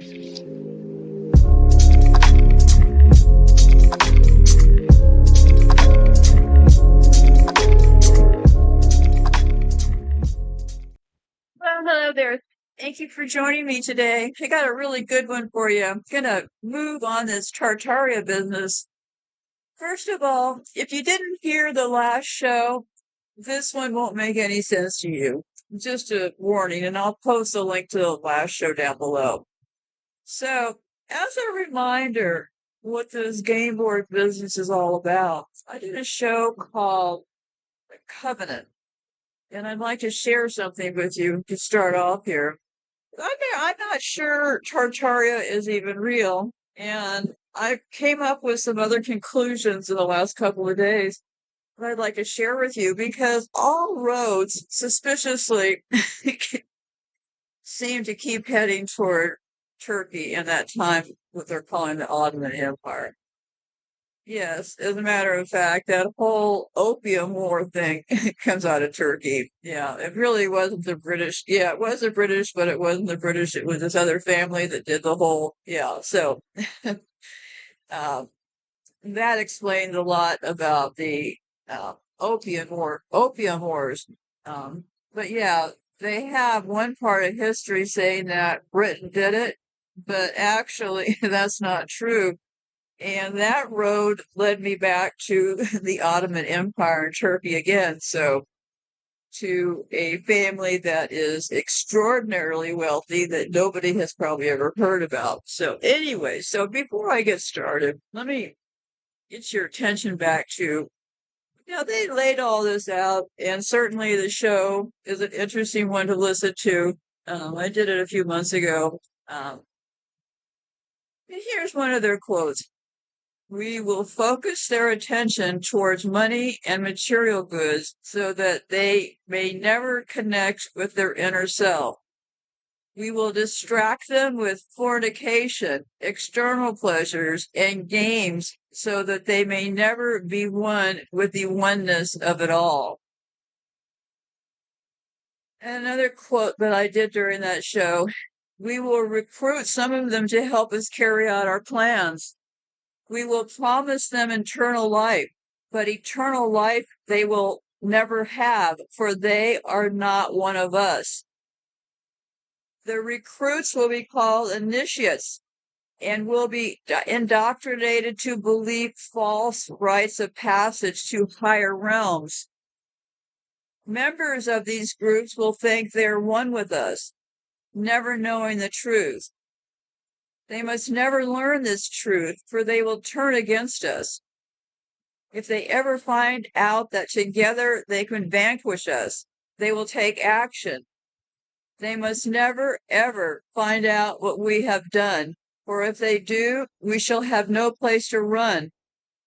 Well, hello there. Thank you for joining me today. I got a really good one for you. I'm gonna move on this Tartaria business. First of all, if you didn't hear the last show, this one won't make any sense to you. Just a warning, and I'll post a link to the last show down below. So, as a reminder, what this game board business is all about, I did a show called The Covenant, and I'd like to share something with you to start off here. I'm not sure Tartaria is even real, and I came up with some other conclusions in the last couple of days that I'd like to share with you because all roads suspiciously seem to keep heading toward Turkey in that time, what they're calling the Ottoman Empire. Yes, as a matter of fact, that whole opium war thing comes out of Turkey. Yeah, it really wasn't the British. Yeah, it was the British, but it wasn't the British. It was this other family that did the whole. Yeah, so uh, that explains a lot about the opium wars. But yeah, they have one part of history saying that Britain did it, but actually that's not true. And that road led me back to the Ottoman Empire in Turkey again. So, to a family that is extraordinarily wealthy that nobody has probably ever heard about. So, anyway, so before I get started, let me get your attention back to, they laid all this out, and certainly the show is an interesting one to listen to. I did it a few months ago. Here's one of their quotes. We will focus their attention towards money and material goods so that they may never connect with their inner self. We will distract them with fornication, external pleasures, and games so that they may never be one with the oneness of it all. And another quote that I did during that show, we will recruit some of them to help us carry out our plans. We will promise them eternal life, but eternal life they will never have, for they are not one of us. The recruits will be called initiates and will be indoctrinated to believe false rites of passage to higher realms. Members of these groups will think they're one with us, never knowing the truth. They must never learn this truth, for they will turn against us. If they ever find out that together they can vanquish us, they will take action. They must never, ever find out what we have done, for if they do, we shall have no place to run,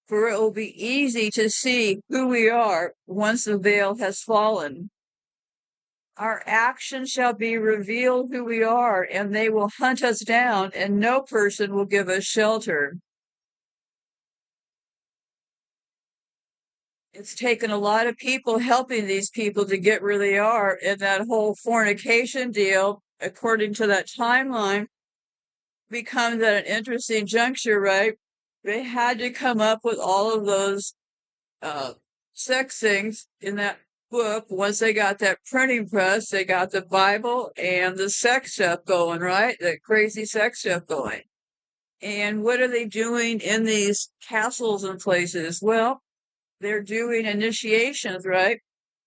for it will be easy to see who we are once the veil has fallen. Our actions shall be revealed who we are, and they will hunt us down, and no person will give us shelter. It's taken a lot of people helping these people to get where they are, and that whole fornication deal, according to that timeline, becomes at an interesting juncture, right? They had to come up with all of those sex things in that book. Once they got that printing press, they got the Bible and the sex stuff going, right? The crazy sex stuff going. And what are they doing in these castles and places? Well, they're doing initiations, right?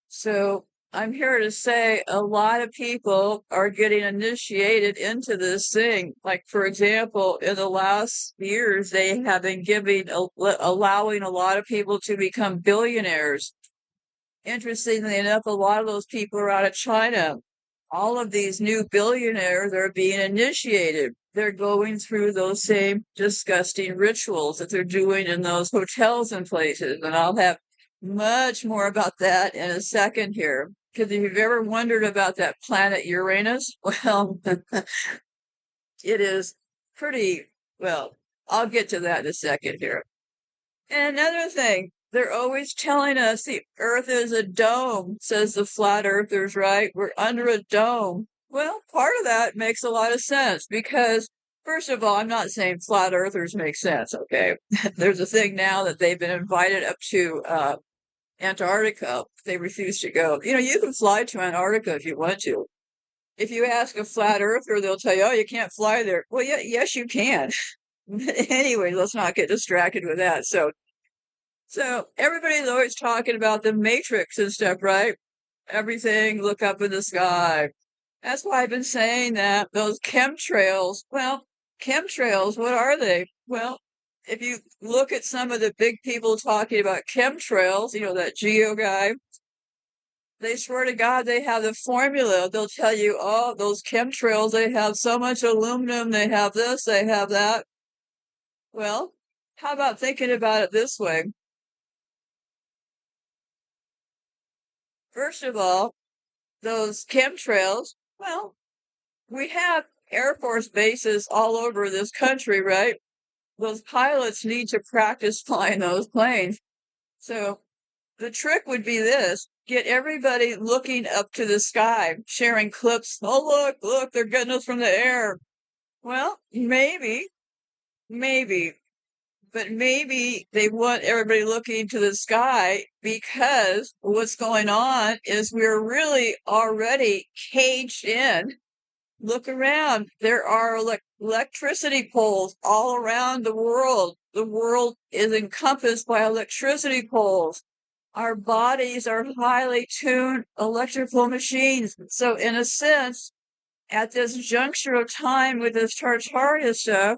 So I'm here to say a lot of people are getting initiated into this thing. Like, for example, in the last years, they have been allowing a lot of people to become billionaires. Interestingly enough, a lot of those people are out of China. All of these new billionaires are being initiated. They're going through those same disgusting rituals that they're doing in those hotels and places. And I'll have much more about that in a second here. Because if you've ever wondered about that planet Uranus, well, it is pretty, well, I'll get to that in a second here. And another thing, they're always telling us the Earth is a dome, says the flat earthers, right? We're under a dome. Well, part of that makes a lot of sense because First of all, I'm not saying flat earthers make sense, okay? There's a thing now that they've been invited up to Antarctica. They refuse to go. You can fly to Antarctica if you want to. If you ask a flat earther, they'll tell you, oh, you can't fly there. Well, yeah, yes, you can. Anyway, let's not get distracted with that. So everybody's always talking about the matrix and stuff, right? Everything, look up in the sky. That's why I've been saying that. Those chemtrails, well, chemtrails, what are they? Well, if you look at some of the big people talking about chemtrails, that Geo guy, they swear to God they have the formula. They'll tell you, oh, those chemtrails, they have so much aluminum, they have this, they have that. Well, how about thinking about it this way? First of all, those chemtrails, well, we have Air Force bases all over this country, right? Those pilots need to practice flying those planes. So the trick would be this: get everybody looking up to the sky, sharing clips. Oh, look, they're getting us from the air. Well, maybe, but maybe they want everybody looking to the sky because what's going on is we're really already caged in. Look around. There are electricity poles all around the world. The world is encompassed by electricity poles. Our bodies are highly tuned electrical machines. So in a sense, at this juncture of time with this Tartary stuff,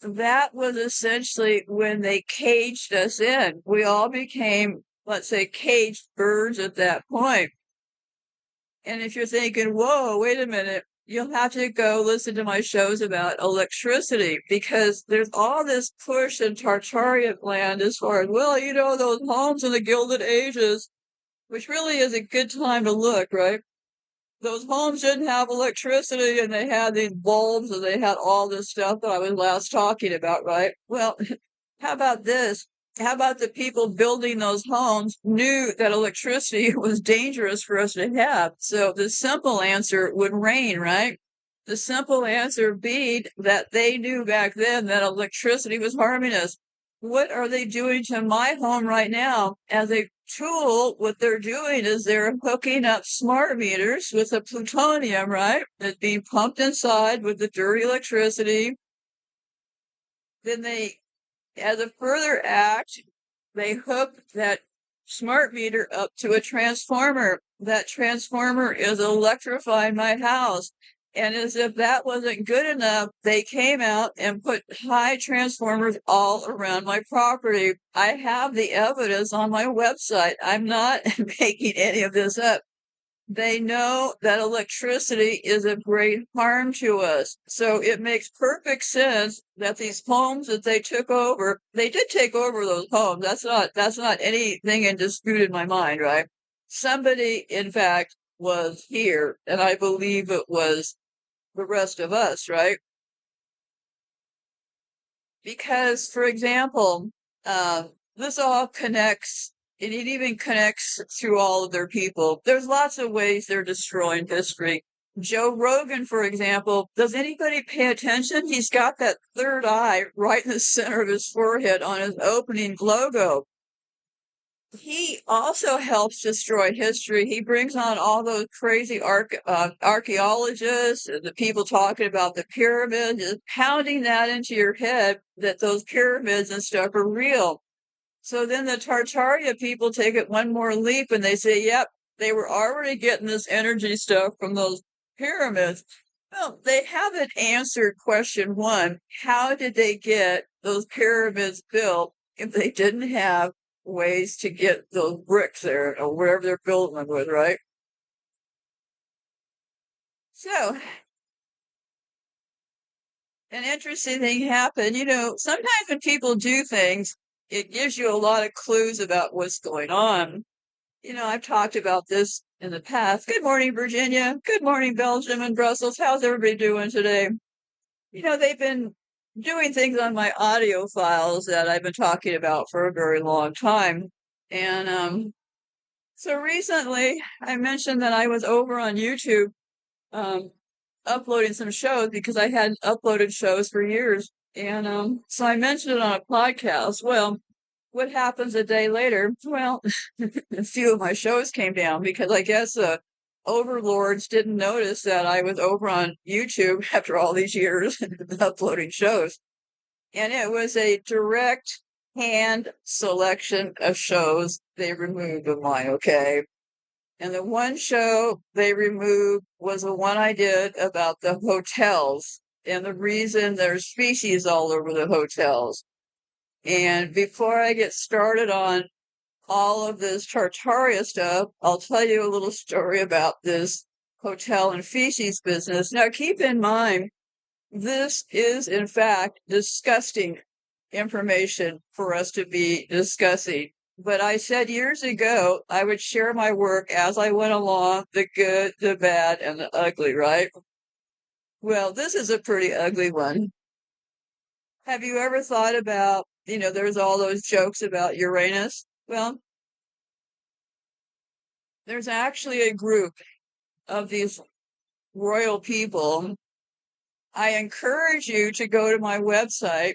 that was essentially when they caged us in. We all became, let's say, caged birds at that point. And if you're thinking, whoa, wait a minute, you'll have to go listen to my shows about electricity because there's all this push in Tartarian land as far as, well, those homes in the Gilded Ages, which really is a good time to look, right? Those homes didn't have electricity and they had these bulbs and they had all this stuff that I was last talking about, right? Well, how about this? How about the people building those homes knew that electricity was dangerous for us to have? So the simple answer would rain, right? The simple answer being that they knew back then that electricity was harming us. What are they doing to my home right now? As a tool, what they're doing is they're hooking up smart meters with the plutonium, right? That's being pumped inside with the dirty electricity. Then they, as a further act, they hook that smart meter up to a transformer. That transformer is electrifying my house. And as if that wasn't good enough, they came out and put high transformers all around my property. I have the evidence on my website. I'm not making any of this up. They know that electricity is of great harm to us. So it makes perfect sense that these homes that they took over, they did take over those homes. That's not anything in dispute in my mind, right? Somebody, in fact, was here, and I believe it was the rest of us, right? Because, for example, this all connects, and it even connects through all of their people. There's lots of ways they're destroying history. Joe Rogan, for example, does anybody pay attention? He's got that third eye right in the center of his forehead on his opening logo. He also helps destroy history. He brings on all those crazy archaeologists, the people talking about the pyramids, just pounding that into your head that those pyramids and stuff are real. So then the Tartaria people take it one more leap and they say, yep, they were already getting this energy stuff from those pyramids. Well, they haven't answered question one. How did they get those pyramids built if they didn't have ways to get those bricks there or wherever they're building them with, right? So, an interesting thing happened. Sometimes when people do things, it gives you a lot of clues about what's going on. I've talked about this in the past. Good morning, Virginia. Good morning, Belgium and Brussels. How's everybody doing today? They've been doing things on my audio files that I've been talking about for a very long time. And so recently I mentioned that I was over on YouTube uploading some shows because I hadn't uploaded shows for years. And so I mentioned it on a podcast. Well, what happens a day later? Well, a few of my shows came down because I guess overlords didn't notice that I was over on YouTube after all these years uploading shows. And it was a direct hand selection of shows they removed of mine, okay? And the one show they removed was the one I did about the hotels and the reason there's species all over the hotels. And before I get started on all of this Tartaria stuff, I'll tell you a little story about this hotel and feces business. Now, keep in mind, this is, in fact, disgusting information for us to be discussing. But I said years ago I would share my work as I went along, the good, the bad, and the ugly, right? Well, this is a pretty ugly one. Have you ever thought about, there's all those jokes about Uranus? Well, there's actually a group of these royal people. I encourage you to go to my website,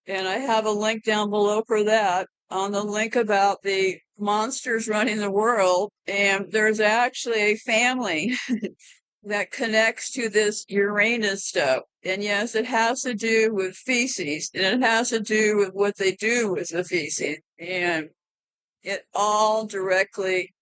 and I have a link down below for that, on the link about the monsters running the world. And there's actually a family that connects to this Uranus stuff. And yes, it has to do with feces, and it has to do with what they do with the feces. And it all directly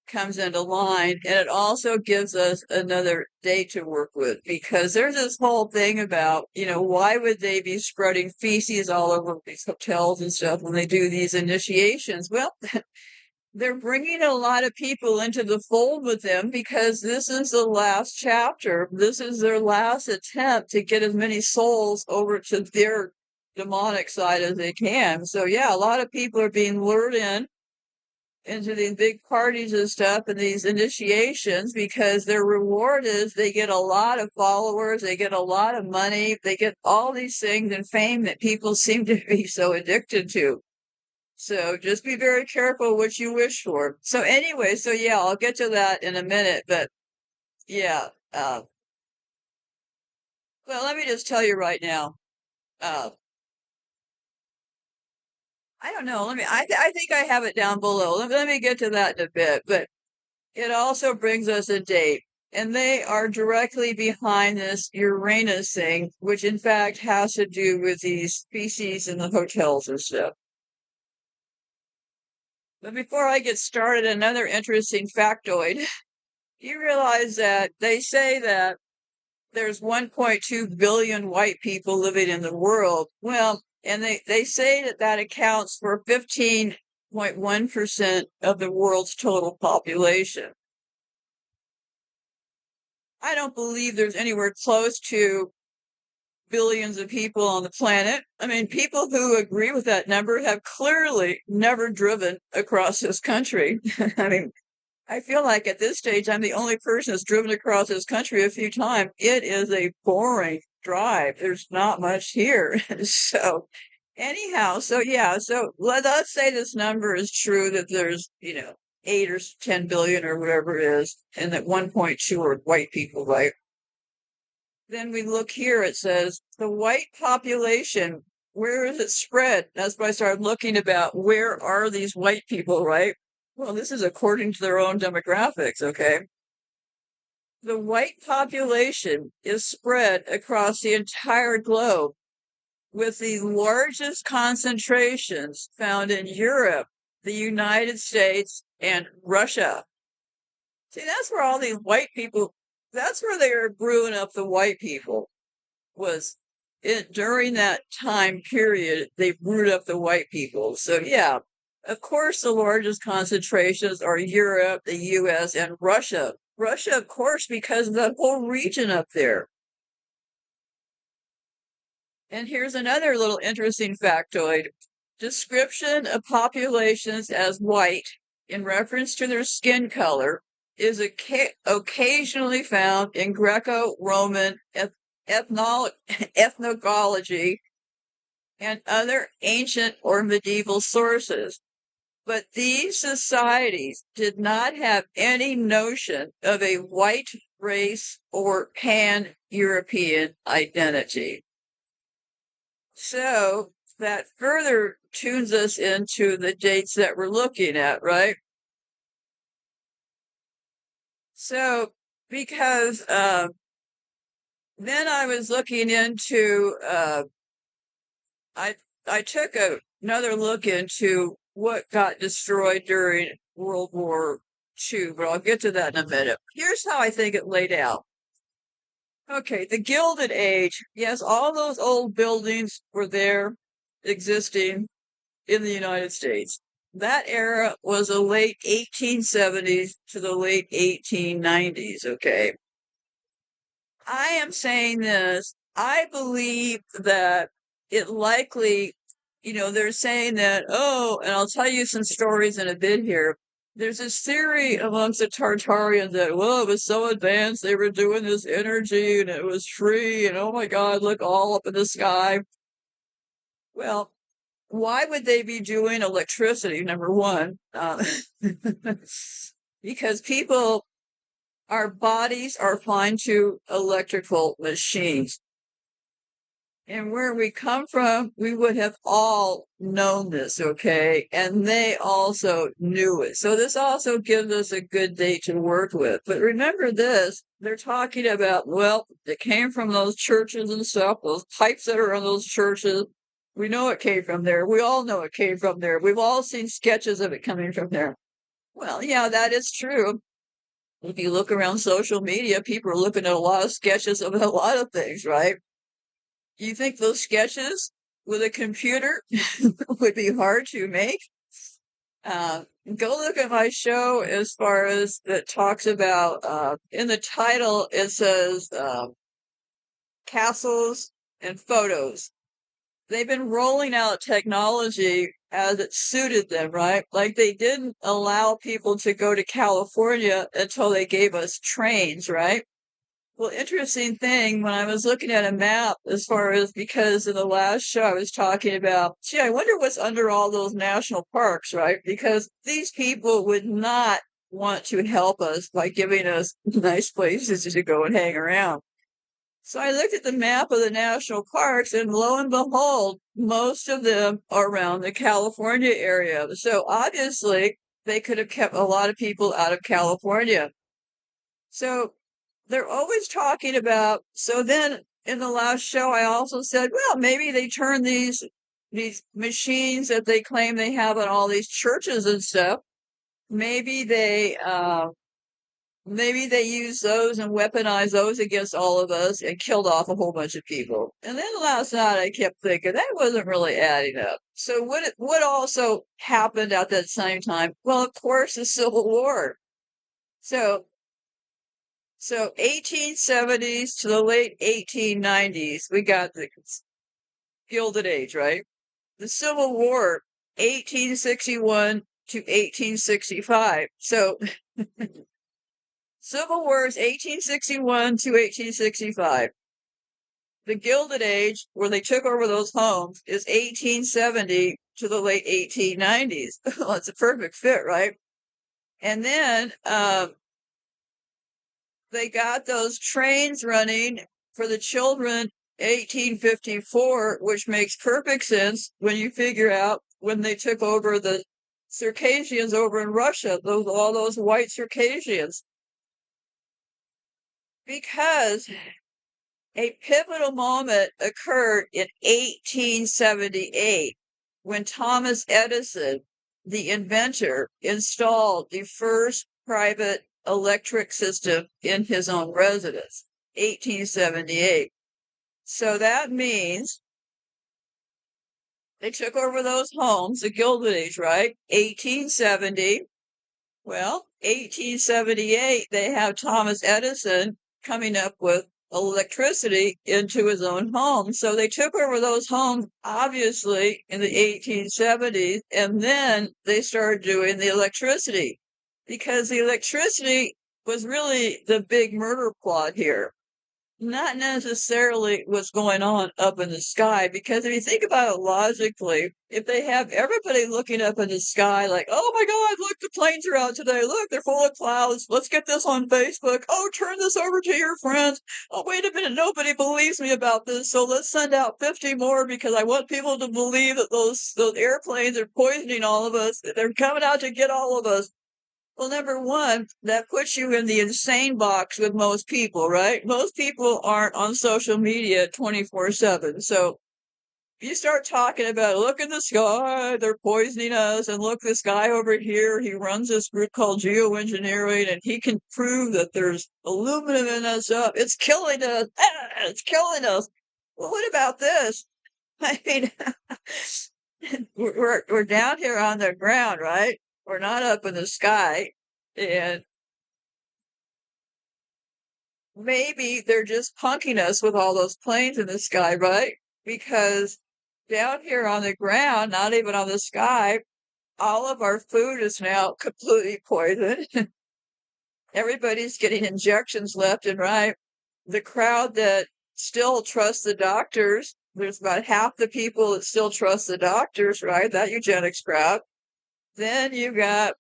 comes into line, and it also gives us another date to work with, because there's this whole thing about, why would they be spreading feces all over these hotels and stuff when they do these initiations? Well, they're bringing a lot of people into the fold with them because this is the last chapter. This is their last attempt to get as many souls over to their demonic side as they can. So yeah, a lot of people are being lured into these big parties and stuff and these initiations because their reward is they get a lot of followers, they get a lot of money, they get all these things and fame that people seem to be so addicted to. So just be very careful what you wish for. So anyway, so yeah, I'll get to that in a minute, but yeah, well, let me just tell you right now, uh, I don't know. I think I have it down below. Let me get to that in a bit, but it also brings us a date, and they are directly behind this Uranus thing, which in fact has to do with these species in the hotels and stuff. But before I get started, another interesting factoid. You realize that they say that there's 1.2 billion white people living in the world. Well, and they say that accounts for 15.1% of the world's total population. I don't believe there's anywhere close to billions of people on the planet. I mean, people who agree with that number have clearly never driven across this country. I mean, I feel like at this stage, I'm the only person that's driven across this country a few times. It is a boring drive. There's not much here. So anyhow, so yeah, so let's say this number is true, that there's, 8 or 10 billion or whatever it is, and that 1.2 are white people, right? Then we look here, it says the white population, where is it spread? That's why I started looking about where are these white people, right? Well, this is according to their own demographics, okay? The white population is spread across the entire globe, with the largest concentrations found in Europe, the United States, and Russia. See, that's where all these white people, that's where they were brewing up the white people, was it during that time period, they brewed up the white people. So yeah, of course, the largest concentrations are Europe, the US, and Russia. Russia, of course, because of that whole region up there. And here's another little interesting factoid. Description of populations as white in reference to their skin color is occasionally found in Greco-Roman ethnology and other ancient or medieval sources. But these societies did not have any notion of a white race, or pan-European identity. So that further tunes us into the dates that we're looking at, right? So because then I was looking into I I took another look into what got destroyed during World War II, but I'll get to that in a minute. Here's how I think it laid out. Okay, the Gilded Age. Yes, all those old buildings were there existing in the United States. That era was the late 1870s to the late 1890s, okay? I am saying this. I believe that it likely, they're saying that, oh, and I'll tell you some stories in a bit here. There's this theory amongst the Tartarians that, well, it was so advanced, they were doing this energy and it was free, and oh my God, look all up in the sky. Well, why would they be doing electricity, number one? Because our bodies are fine to electrical machines. And where we come from, we would have all known this, okay? And they also knew it. So this also gives us a good date to work with. But remember this, they're talking about, well, it came from those churches and stuff, those pipes that are in those churches. We know it came from there. We all know it came from there. We've all seen sketches of it coming from there. Well, yeah, that is true. If you look around social media, people are looking at a lot of sketches of a lot of things, right? You think those sketches with a computer would be hard to make? Go look at my show as far as that talks about, in the title, it says castles and photos. They've been rolling out technology as it suited them, right? Like they didn't allow people to go to California until they gave us trains, right? Well, interesting thing, when I was looking at a map, as far as because in the last show I was talking about, gee, I wonder what's under all those national parks, right? Because these people would not want to help us by giving us nice places to go and hang around. So I looked at the map of the national parks, and lo and behold, most of them are around the California area. So obviously, they could have kept a lot of people out of California. So they're always talking about, so then in the last show I also said, well, maybe they turn these machines that they claim they have in all these churches and stuff, maybe they use those and weaponize those against all of us and killed off a whole bunch of people. And then last night I kept thinking that wasn't really adding up. So what also happened at that same time? Well, of course, the Civil War. So 1870s to the late 1890s, we got the Gilded Age, right? The Civil War, 1861 to 1865. So Civil War is 1861 to 1865. The Gilded Age, where they took over those homes, is 1870 to the late 1890s. Well, it's a perfect fit, right? And then they got those trains running for the children 1854, which makes perfect sense when you figure out when they took over the Circassians over in Russia, all those white Circassians. Because a pivotal moment occurred in 1878 when Thomas Edison, the inventor, installed the first private electric system in his own residence, 1878. So that means they took over those homes, the Gilded Age, right? 1870. Well, 1878, they have Thomas Edison coming up with electricity into his own home. So they took over those homes, obviously, in the 1870s, and then they started doing the electricity because the electricity was really the big murder plot here. Not necessarily what's going on up in the sky, because if you think about it logically, if they have everybody looking up in the sky like, oh my God, look, the planes are out today. Look, they're full of clouds. Let's get this on Facebook. Oh, turn this over to your friends. Oh, wait a minute. Nobody believes me about this. So let's send out 50 more because I want people to believe that those airplanes are poisoning all of us. They're coming out to get all of us. Well, number one, that puts you in the insane box with most people, right? Most people aren't on social media 24/7. So you start talking about, look in the sky, they're poisoning us, and look, this guy over here, he runs this group called geoengineering, and he can prove that there's aluminum in us up. It's killing us. Ah, it's killing us. Well, what about this? I mean, we're down here on the ground, right? We're not up in the sky. And maybe they're just punking us with all those planes in the sky, right? Because down here on the ground, not even on the sky, all of our food is now completely poisoned. Everybody's getting injections left and right. The crowd that still trusts the doctors, there's about half the people that still trust the doctors, right? That eugenics crowd. Then you got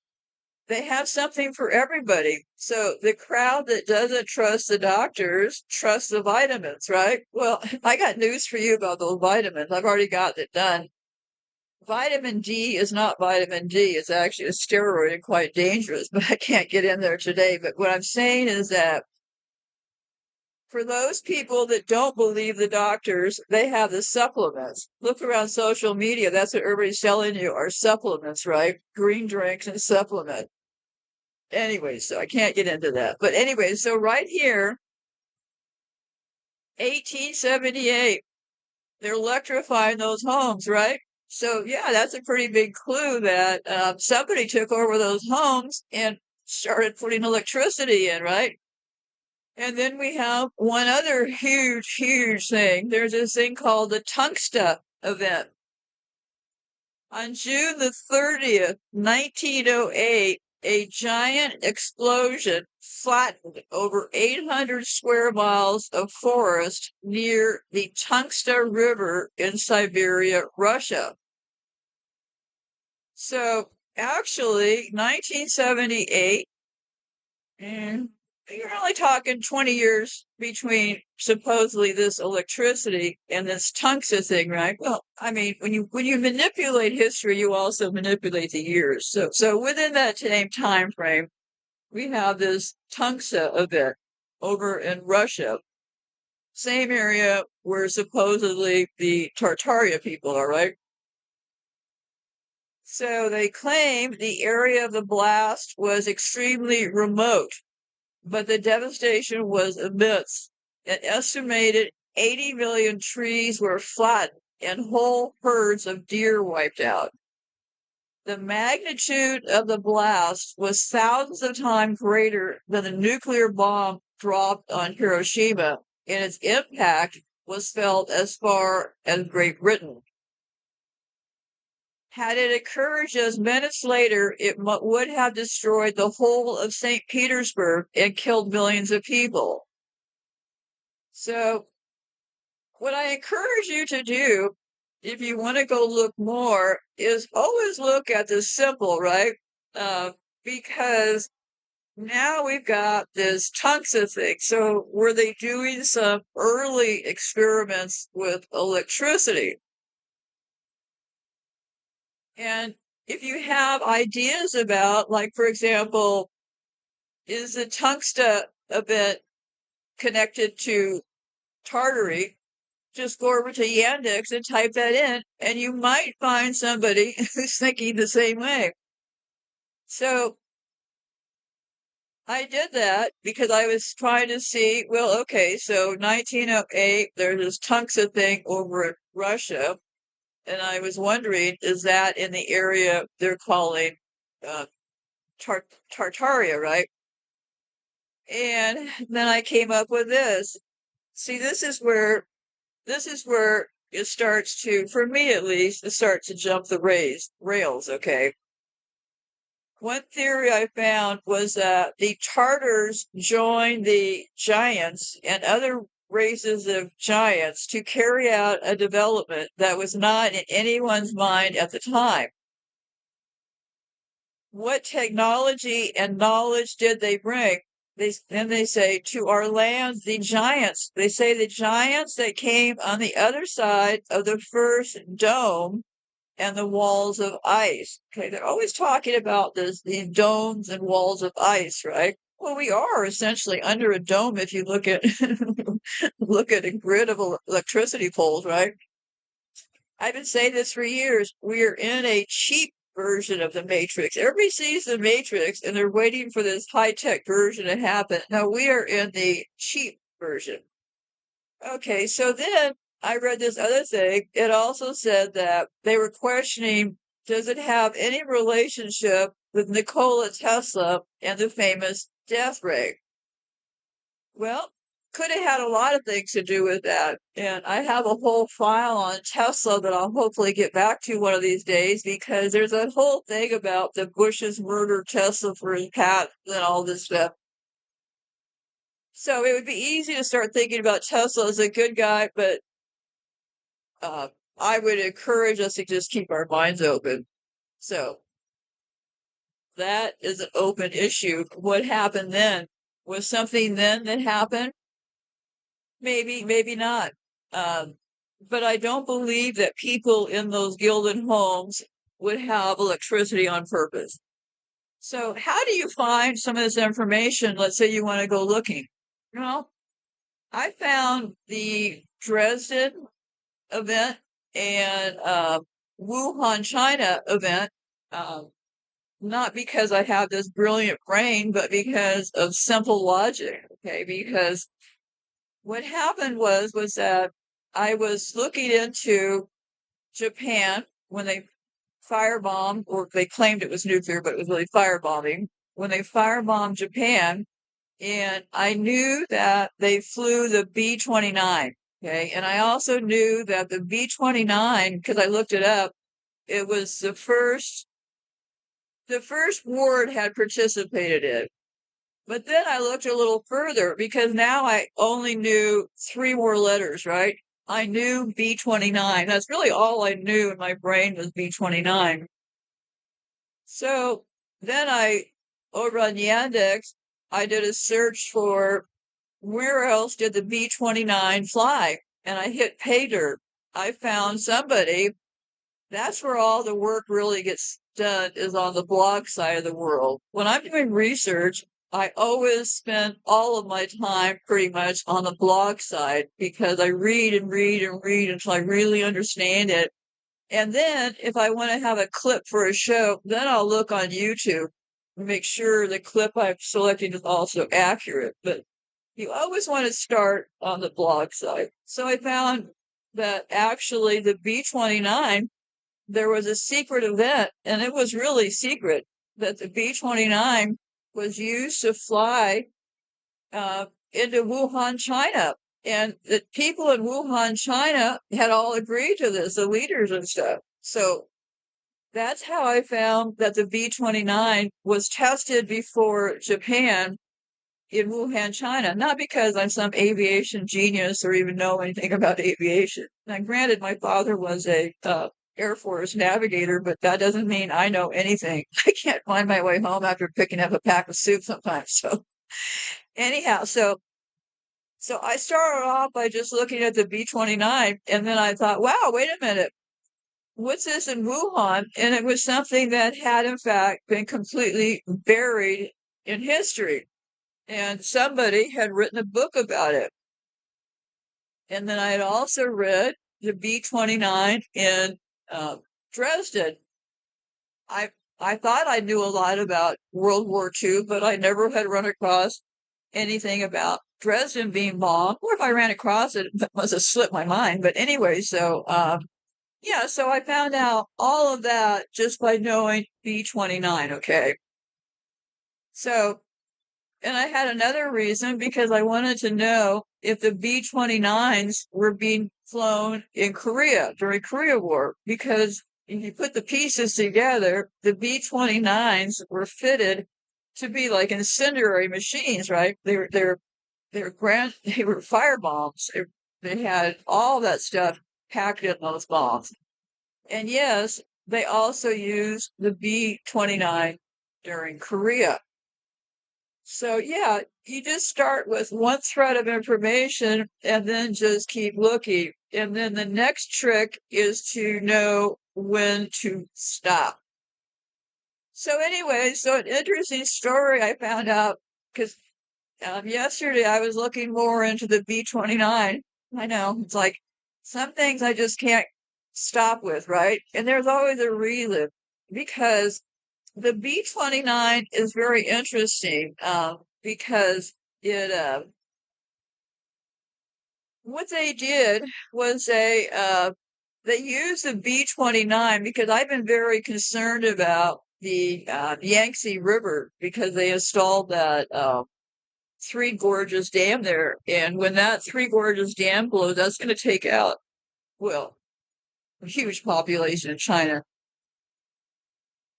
they have something for everybody. So the crowd that doesn't trust the doctors trusts the vitamins, right? Well, I got news for you about those vitamins. I've already got it done. Vitamin D is not vitamin D. It's actually a steroid and quite dangerous, but I can't get in there today. But what I'm saying is that for those people that don't believe the doctors, they have the supplements. Look around social media. That's what everybody's selling you are supplements, right? Green drinks and supplements. Anyway, so I can't get into that. But anyway, so right here, 1878, they're electrifying those homes, right? So yeah, that's a pretty big clue that somebody took over those homes and started putting electricity in, right? And then we have one other huge, huge thing. There's this thing called the Tungsten event. On June the 30th, 1908, a giant explosion flattened over 800 square miles of forest near the Tungsten River in Siberia, Russia. So actually, 1978, and you're only talking 20 years between supposedly this electricity and this tungsten thing, right? Well, I mean, when you manipulate history, you also manipulate the years. So within that same time frame, we have this tungsten event over in Russia, same area where supposedly the Tartary people are, right? So they claim the area of the blast was extremely remote, but the devastation was immense. An estimated 80 million trees were flattened and whole herds of deer wiped out. The magnitude of the blast was thousands of times greater than the nuclear bomb dropped on Hiroshima, and its impact was felt as far as Great Britain. Had it occurred just minutes later, it would have destroyed the whole of St. Petersburg and killed millions of people. So, what I encourage you to do, if you want to go look more, is always look at the simple, right? Because now we've got this tungsten thing. So, were they doing some early experiments with electricity? And if you have ideas about, like, for example, is the tungsten a bit connected to Tartary? Just go over to Yandex and type that in, and you might find somebody who's thinking the same way. So I did that because I was trying to see, well, okay, so 1908, there's this tungsten thing over in Russia, and I was wondering, is that in the area they're calling uh, Tartaria, right? And then I came up with this. See, this is where it starts to, for me at least, it starts to jump the rails, okay? One theory I found was that the Tartars joined the giants and other races of giants to carry out a development that was not in anyone's mind at the time. What technology and knowledge did they bring? Then they say, to our lands, the giants. They say the giants that came on the other side of the first dome and the walls of ice. Okay, they're always talking about these domes and walls of ice, right? Well, we are essentially under a dome if you look at look at a grid of electricity poles, right? I've been saying this for years. We are in a cheap version of the Matrix. Everybody sees the Matrix and they're waiting for this high-tech version to happen. No, we are in the cheap version. Okay, so then I read this other thing. It also said that they were questioning, does it have any relationship with Nikola Tesla and the famous death ray? Well, could have had a lot of things to do with that. And I have a whole file on Tesla that I'll hopefully get back to one of these days because there's a whole thing about the Bushes murdered Tesla for his patent and all this stuff. So it would be easy to start thinking about Tesla as a good guy, but I would encourage us to just keep our minds open. So that is an open issue. What happened then? Was something then that happened? Maybe, maybe not. But I don't believe that people in those gilded homes would have electricity on purpose. So how do you find some of this information? Let's say you want to go looking. Well, I found the Dresden event and Wuhan, China event, not because I have this brilliant brain, but because of simple logic. Okay, because what happened was that I was looking into Japan when they firebombed, or they claimed it was nuclear, but it was really firebombing. When they firebombed Japan, and I knew that they flew the B-29. Okay, and I also knew that the B-29, because I looked it up, it was the first war it had participated in. But then I looked a little further because now I only knew 3 more letters, right? I knew B-29. That's really all I knew in my brain was B-29. So then over on Yandex, I did a search for where else did the B-29 fly? And I hit pay dirt. I found somebody. That's where all the work really gets done, is on the blog side of the world. When I'm doing research, I always spend all of my time pretty much on the blog side because I read and read and read until I really understand it. And then if I want to have a clip for a show, then I'll look on YouTube and make sure the clip I've selected is also accurate. But you always want to start on the blog side. So I found that actually the B-29, there was a secret event, and it was really secret, that the B-29 was used to fly into Wuhan, China. And the people in Wuhan, China had all agreed to this, the leaders and stuff. So that's how I found that the B-29 was tested before Japan in Wuhan, China. Not because I'm some aviation genius or even know anything about aviation. Now, granted, my father was a Air Force navigator, but that doesn't mean I know anything. I can't find my way home after picking up a pack of soup sometimes. So anyhow, so I started off by just looking at the B-29, and then I thought, wow, wait a minute. What's this in Wuhan? And it was something that had, in fact, been completely buried in history. And somebody had written a book about it. And then I had also read the B-29 in Dresden. I thought I knew a lot about World War II, but I never had run across anything about Dresden being bombed. Or if I ran across it, it must have slipped my mind. But anyway, so yeah, so I found out all of that just by knowing B-29, okay? So, and I had another reason because I wanted to know if the B-29s were being flown in Korea during Korea War, because if you put the pieces together, the B-29s were fitted to be like incendiary machines, right? They're they were fire bombs. They had all that stuff packed in those bombs. And yes, they also used the B-29 during Korea. So yeah, you just start with one thread of information and then just keep looking. And then the next trick is to know when to stop. So anyway, so an interesting story I found out because yesterday I was looking more into the B-29. I know it's like some things I just can't stop with, right? And there's always a reason because the B-29 is very interesting because it what they did was they used the B-29 because I've been very concerned about the Yangtze River because they installed that Three Gorges Dam there. And when that Three Gorges Dam blows, that's going to take out, well, a huge population in China.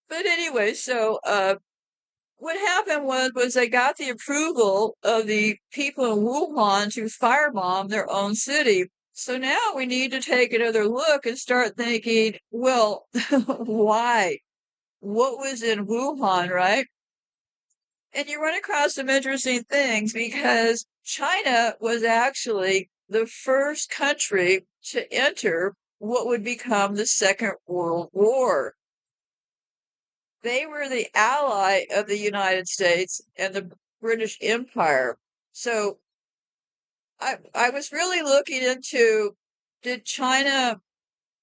But anyway, so what happened was they got the approval of the people in Wuhan to firebomb their own city. So now we need to take another look and start thinking, well, why? What was in Wuhan, right? And you run across some interesting things because China was actually the first country to enter what would become the Second World War. They were the ally of the United States and the British Empire. So I was really looking into, did China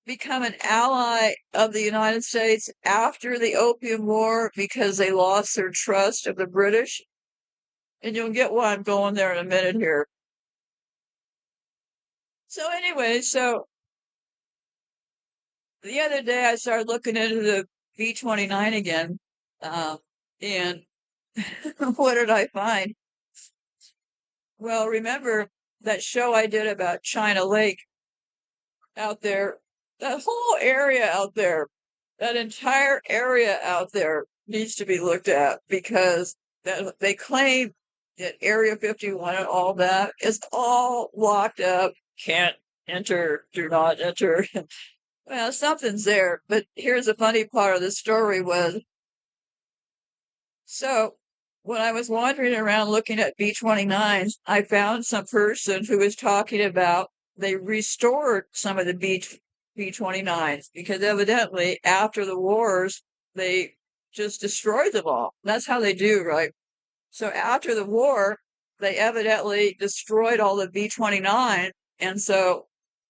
become an ally of the United States after the Opium War because they lost their trust of the British? And you'll get why I'm going there in a minute here. So anyway, so the other day I started looking into the B-29 again, and what did I find? Well, remember that show I did about China Lake out there? That whole area out there, that entire area out there needs to be looked at because that they claim that Area 51 and all that is all locked up, can't enter, do not enter. Well, something's there, but here's the funny part of the story was, so when I was wandering around looking at B-29s, I found some person who was talking about they restored some of the B-29s because evidently after the wars, they just destroyed them all. That's how they do, right? So after the war, they evidently destroyed all the B-29. And so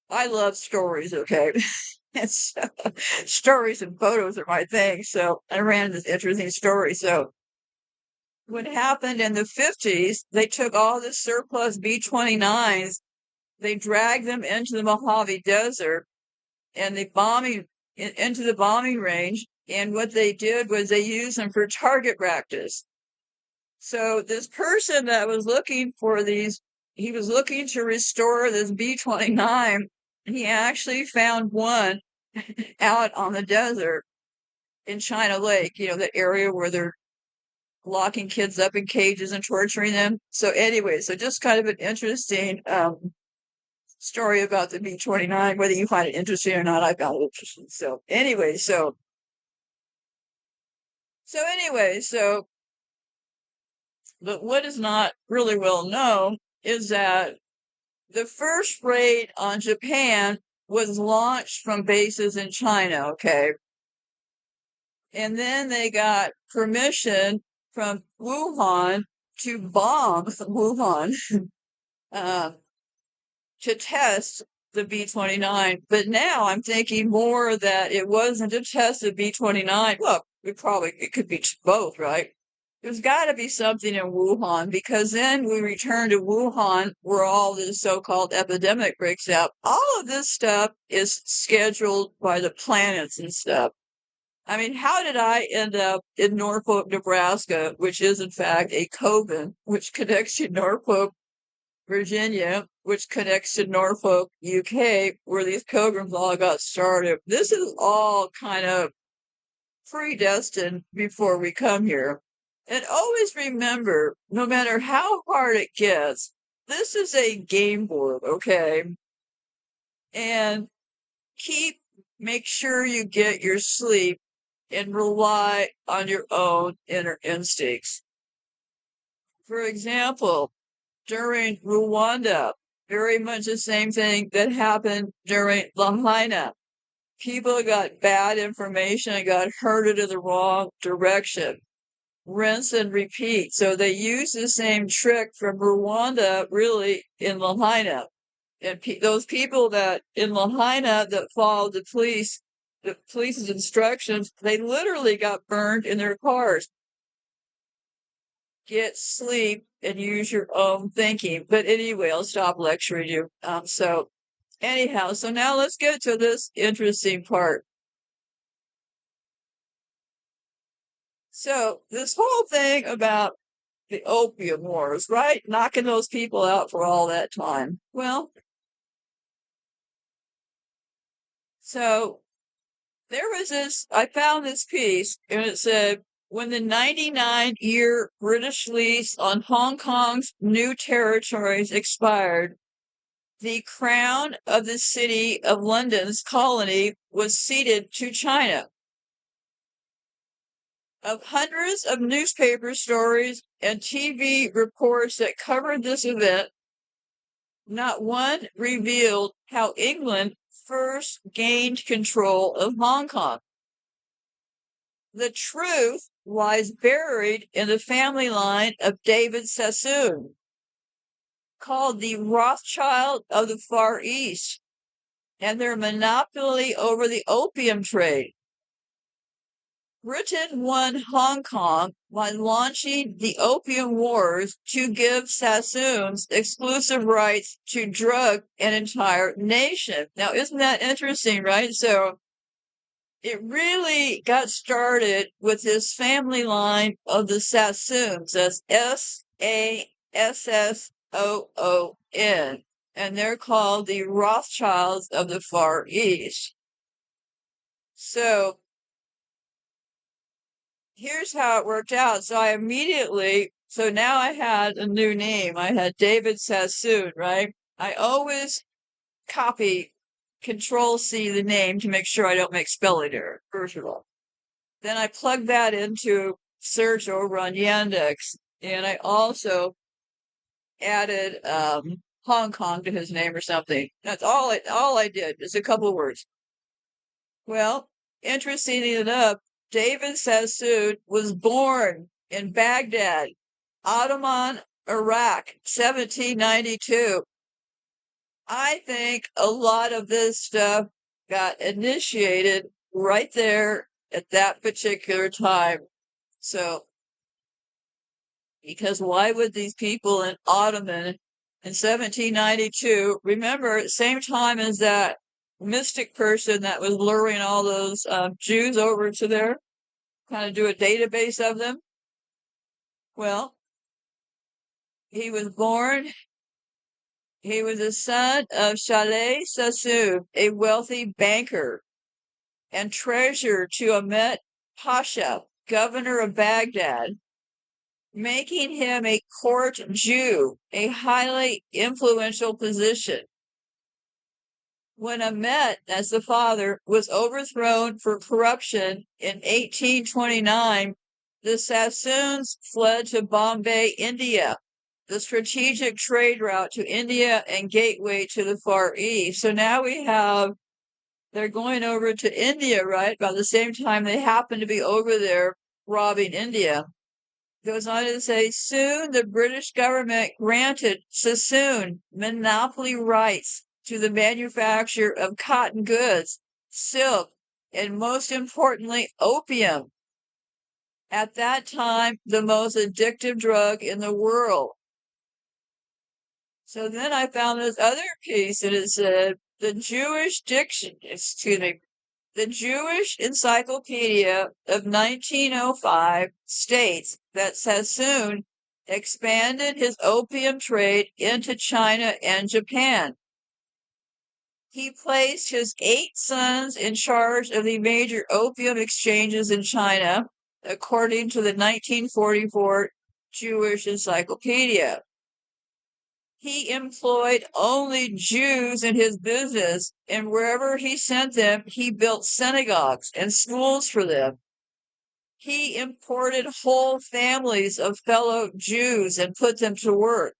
I love stories, okay? And so, stories and photos are my thing. So I ran this interesting story. So what happened in the 50s, they took all the surplus B-29s, they dragged them into the Mojave Desert and they bombing into the bombing range. And what they did was they used them for target practice. So this person that was looking for these, he was looking to restore this B-29. He actually found one out on the desert in China Lake, you know, the area where they're locking kids up in cages and torturing them. So anyway, so just kind of an interesting story about the B-29, whether you find it interesting or not, I found it interesting. So anyway, but what is not really well known is that the first raid on Japan was launched from bases in China, okay? And then they got permission from Wuhan to bomb Wuhan to test the B-29. But now I'm thinking more that it wasn't to test the B-29. Well, it could be both, right? There's got to be something in Wuhan because then we return to Wuhan where all this so-called epidemic breaks out. All of this stuff is scheduled by the planets and stuff. I mean, how did I end up in Norfolk, Nebraska, which is in fact a coven, which connects to Norfolk, Virginia, which connects to Norfolk, UK, where these pilgrims all got started? This is all kind of predestined before we come here. And always remember, no matter how hard it gets, this is a game board, okay? And make sure you get your sleep and rely on your own inner instincts. For example, during Rwanda, very much the same thing that happened during Lahaina. People got bad information and got herded in the wrong direction. Rinse and repeat. So they use the same trick from Rwanda really in Lahaina. And those people that in Lahaina that followed the police's instructions, they literally got burned in their cars. Get sleep and use your own thinking. But anyway, I'll stop lecturing you. So anyhow, so now let's get to this interesting part. So this whole thing about the opium wars, right? Knocking those people out for all that time. Well, so there was I found this piece and it said, when the 99-year British lease on Hong Kong's new territories expired, the crown of the city of London's colony was ceded to China. Of hundreds of newspaper stories and TV reports that covered this event, not one revealed how England first gained control of Hong Kong. The truth lies buried in the family line of David Sassoon, called the Rothschild of the Far East, and their monopoly over the opium trade. Britain won Hong Kong by launching the Opium Wars to give Sassoons exclusive rights to drug an entire nation. Now, isn't that interesting, right? So it really got started with this family line of the Sassoons. That's Sassoon. And they're called the Rothschilds of the Far East. So here's how it worked out. So now I had a new name. I had David Sassoon, right? I always copy Control-C the name to make sure I don't make spelling error, first of all. Then I plug that into search over on Yandex. And I also added Hong Kong to his name or something. That's all I did, just a couple of words. Well, interestingly enough, David Sassoon was born in Baghdad, Ottoman, Iraq, 1792. I think a lot of this stuff got initiated right there at that particular time. So, because why would these people in Ottoman in 1792, remember, same time as that mystic person that was luring all those Jews over to there, kind of do a database of them? Well, he was the son of Saleh Sassoon, a wealthy banker, and treasurer to Ahmet Pasha, governor of Baghdad, making him a court Jew, a highly influential position. When Ahmet, as the father, was overthrown for corruption in 1829, the Sassoons fled to Bombay, India, the strategic trade route to India and gateway to the Far East. So now they're going over to India, right? By the same time they happen to be over there robbing India. Goes on to say, soon the British government granted Sassoon monopoly rights to the manufacture of cotton goods, silk, and most importantly, opium. At that time, the most addictive drug in the world. So then I found this other piece and it said, the Jewish Encyclopedia of 1905 states that Sassoon expanded his opium trade into China and Japan. He placed his 8 sons in charge of the major opium exchanges in China, according to the 1944 Jewish Encyclopedia. He employed only Jews in his business, and wherever he sent them, he built synagogues and schools for them. He imported whole families of fellow Jews and put them to work.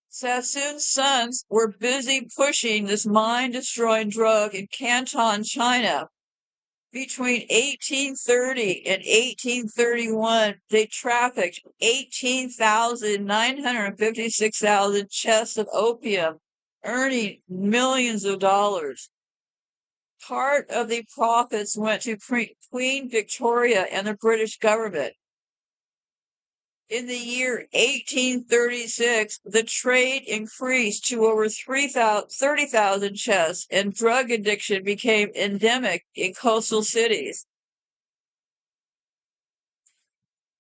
Sassoon's sons were busy pushing this mind-destroying drug in Canton, China. Between 1830 and 1831, they trafficked 18,956,000 chests of opium, earning millions of dollars. Part of the profits went to Queen Victoria and the British government. In the year 1836, the trade increased to over 30,000 chests, and drug addiction became endemic in coastal cities.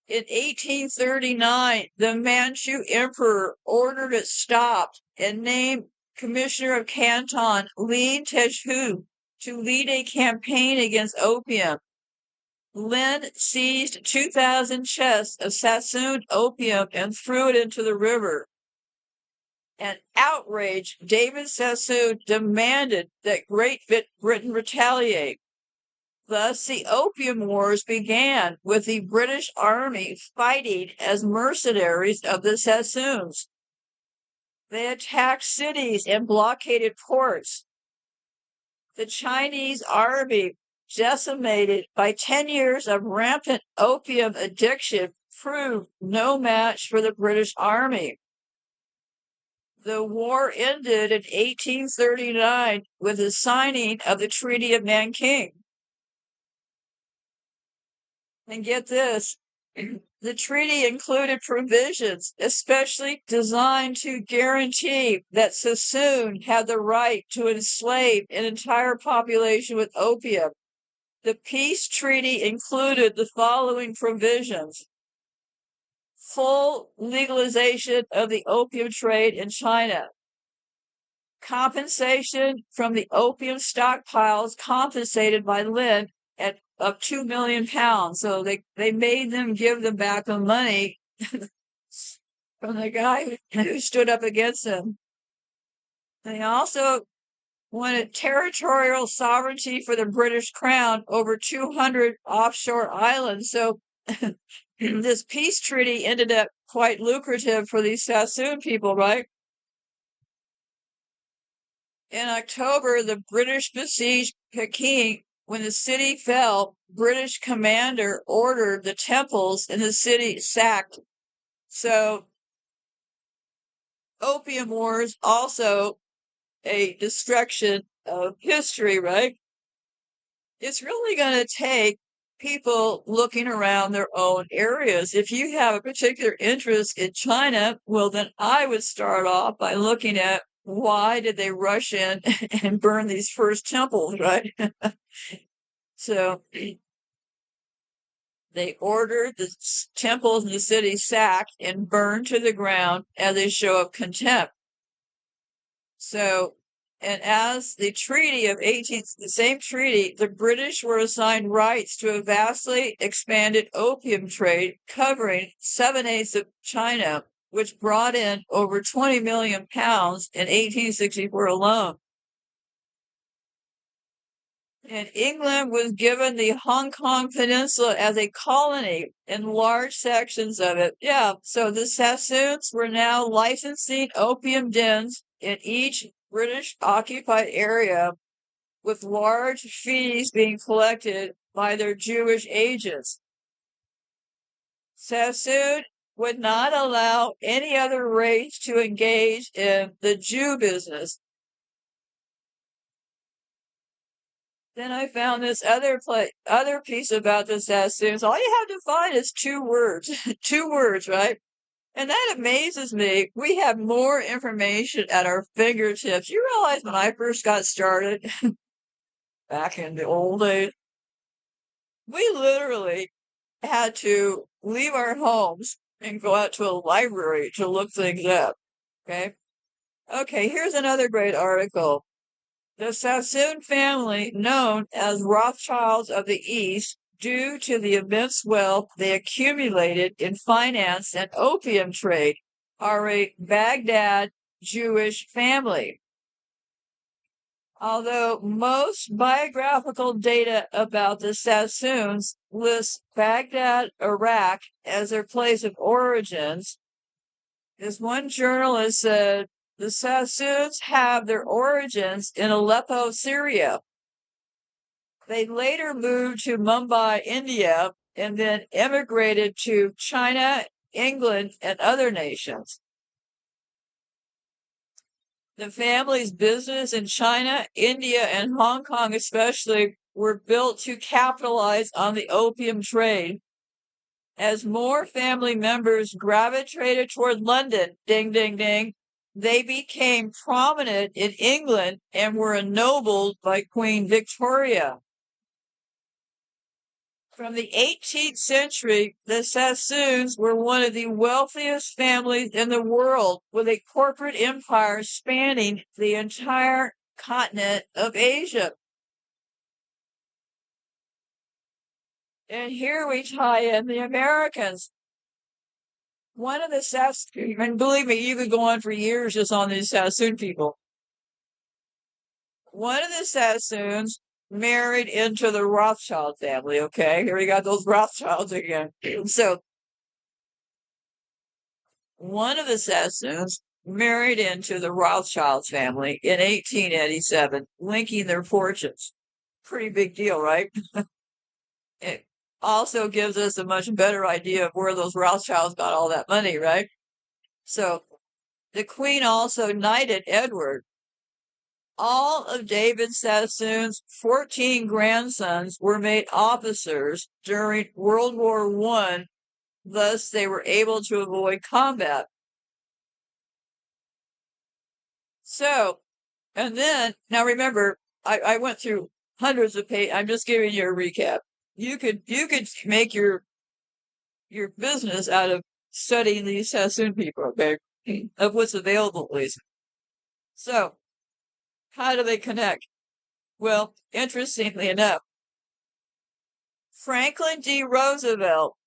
In 1839, the Manchu emperor ordered it stopped and named Commissioner of Canton Lin Teju to lead a campaign against opium. Lin seized 2,000 chests of Sassoon opium and threw it into the river. An outraged David Sassoon demanded that Great Britain retaliate. Thus, the Opium Wars began with the British Army fighting as mercenaries of the Sassoons. They attacked cities and blockaded ports. The Chinese army, decimated by 10 years of rampant opium addiction, proved no match for the British Army. The war ended in 1839 with the signing of the Treaty of Nanking. And get this, the treaty included provisions especially designed to guarantee that Sassoon had the right to enslave an entire population with opium. The peace treaty included the following provisions: full legalization of the opium trade in China, compensation from the opium stockpiles compensated by Lin of 2 million pounds. So they made them give them back the money from the guy who stood up against them. They also wanted territorial sovereignty for the British Crown over 200 offshore islands. So this peace treaty ended up quite lucrative for these Sassoon people, right? In October, the British besieged Peking. When the city fell, British commander ordered the temples in the city sacked. So, Opium Wars also a destruction of history, right? It's really going to take people looking around their own areas. If you have a particular interest in China, well, then I would start off by looking at why did they rush in and burn these first temples, right? So they ordered the temples in the city sacked and burned to the ground as a show of contempt. So, and as the treaty of the same treaty, the British were assigned rights to a vastly expanded opium trade covering 7/8 of China, which brought in over 20 million pounds in 1864 alone. And England was given the Hong Kong Peninsula as a colony in large sections of it. Yeah, so the Sassoons were now licensing opium dens in each British occupied area, with large fees being collected by their Jewish agents. Sassoon would not allow any other race to engage in the Jew business. Then I found this other piece about the Sassoons. All you have to find is 2 words, 2 words, right? And that amazes me. We have more information at our fingertips. You realize when I first got started, back in the old days, we literally had to leave our homes and go out to a library to look things up. Okay. Okay, here's another great article. The Sassoon family, known as Rothschilds of the East, due to the immense wealth they accumulated in finance and opium trade, are a Baghdad Jewish family. Although most biographical data about the Sassoons lists Baghdad, Iraq as their place of origins, as one journalist said, the Sassoons have their origins in Aleppo, Syria. They later moved to Mumbai, India, and then emigrated to China, England, and other nations. The family's business in China, India, and Hong Kong especially were built to capitalize on the opium trade. As more family members gravitated toward London, ding, ding, ding, they became prominent in England and were ennobled by Queen Victoria. From the 18th century, the Sassoons were one of the wealthiest families in the world, with a corporate empire spanning the entire continent of Asia. And here we tie in the Americans. One of the Sassoon, and believe me, you could go on for years just on these Sassoon people. One of the Sassoons married into the Rothschild family, okay? Here we got those Rothschilds again. So, one of the Sassoons married into the Rothschild family in 1887, linking their fortunes. Pretty big deal, right? It also gives us a much better idea of where those Rothschilds got all that money, right? So, the Queen also knighted Edward. All of David Sassoon's 14 grandsons were made officers during World War I, thus they were able to avoid combat. So, and then, now remember, I went through hundreds of pages. I'm just giving you a recap. You could make your business out of studying these Sassoon people, okay? Of what's available, at least. So, how do they connect? Well, interestingly enough, Franklin D. Roosevelt,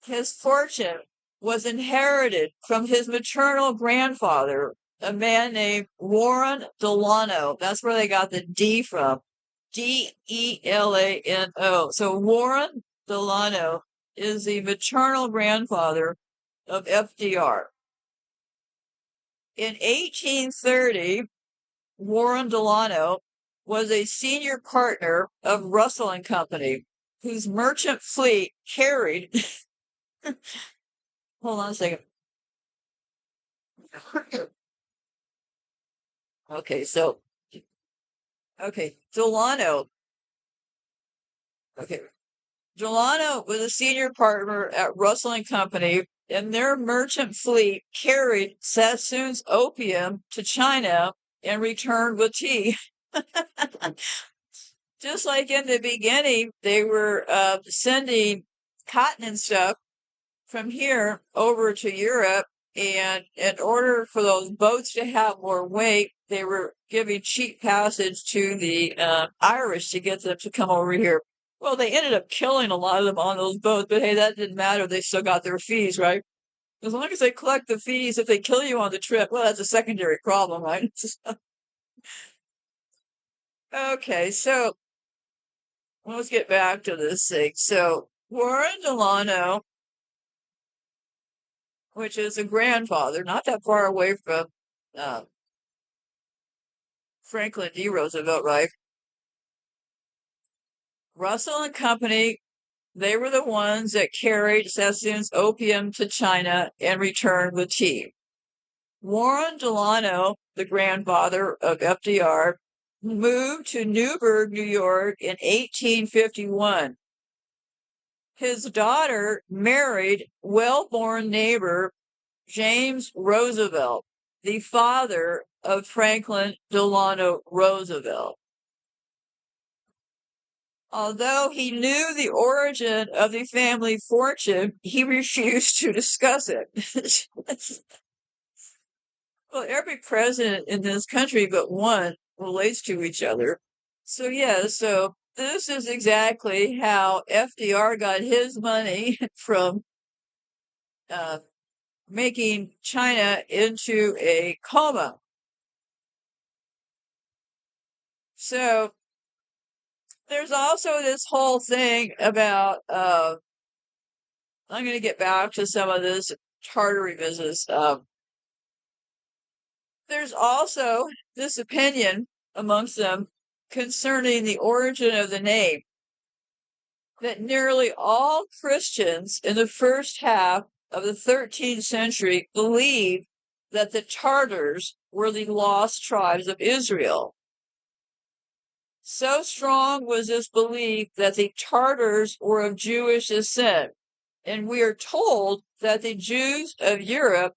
his fortune was inherited from his maternal grandfather, a man named Warren Delano. That's where they got the D from. Delano. So Warren Delano is the maternal grandfather of FDR. In 1830, Warren Delano was a senior partner of Russell and Company, whose merchant fleet carried. Hold on a second. Okay, so Delano. Okay, Delano was a senior partner at Russell and Company, and their merchant fleet carried Sassoon's opium to China and returned with tea. Just like in the beginning, they were sending cotton and stuff from here over to Europe. And in order for those boats to have more weight, they were giving cheap passage to the Irish to get them to come over here. Well, they ended up killing a lot of them on those boats, but hey, that didn't matter. They still got their fees, right? As long as they collect the fees, if they kill you on the trip, well, that's a secondary problem, right? Okay, so let's get back to this thing. So Warren Delano, which is a grandfather, not that far away from Franklin D. Roosevelt, right? Russell and Company, they were the ones that carried Sassoon's opium to China and returned with tea. Warren Delano, the grandfather of FDR, moved to Newburgh, New York in 1851. His daughter married well-born neighbor James Roosevelt, the father of Franklin Delano Roosevelt. Although he knew the origin of the family fortune, he refused to discuss it. Well, every president in this country but one relates to each other. So yeah, so this is exactly how FDR got his money from uh, making China into a coma. So there's also this whole thing about, I'm going to get back to some of this Tartary business. There's also this opinion amongst them concerning the origin of the name, that nearly all Christians in the first half of the 13th century believed that the Tartars were the lost tribes of Israel. So strong was this belief that the Tartars were of Jewish descent, and we are told that the Jews of Europe,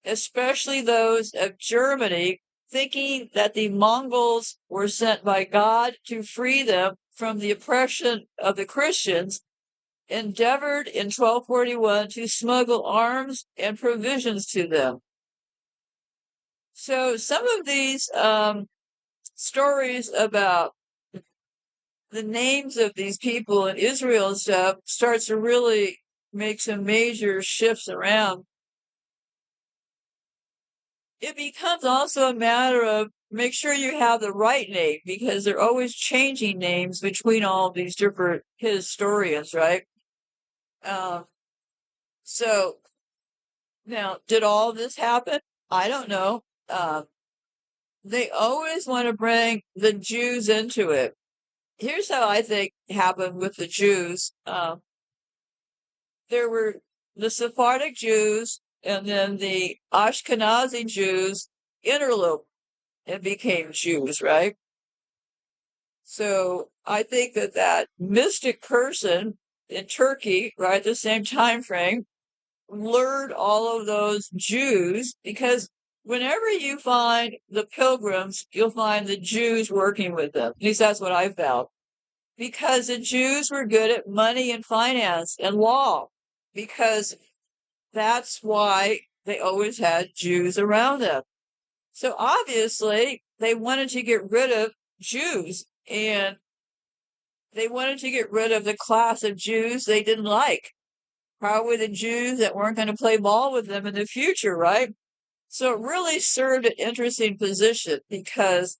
especially those of Germany, thinking that the Mongols were sent by God to free them from the oppression of the Christians, endeavored in 1241 to smuggle arms and provisions to them. So some of these stories about the names of these people in Israel and stuff starts to really make some major shifts around. It becomes also a matter of make sure you have the right name, because they're always changing names between all these different historians, right? So now, did all this happen? I don't know. They always want to bring the Jews into it. Here's how I think it happened with the Jews. There were the Sephardic Jews, and then the Ashkenazi Jews interloped and became Jews, right? So I think that that mystic person in Turkey, right, at the same time frame, lured all of those Jews, because whenever you find the Pilgrims, you'll find the Jews working with them. At least that's what I found. Because the Jews were good at money and finance and law, because that's why they always had Jews around them. So obviously, they wanted to get rid of Jews, and they wanted to get rid of the class of Jews they didn't like. Probably the Jews that weren't going to play ball with them in the future, right? So it really served an interesting position, because,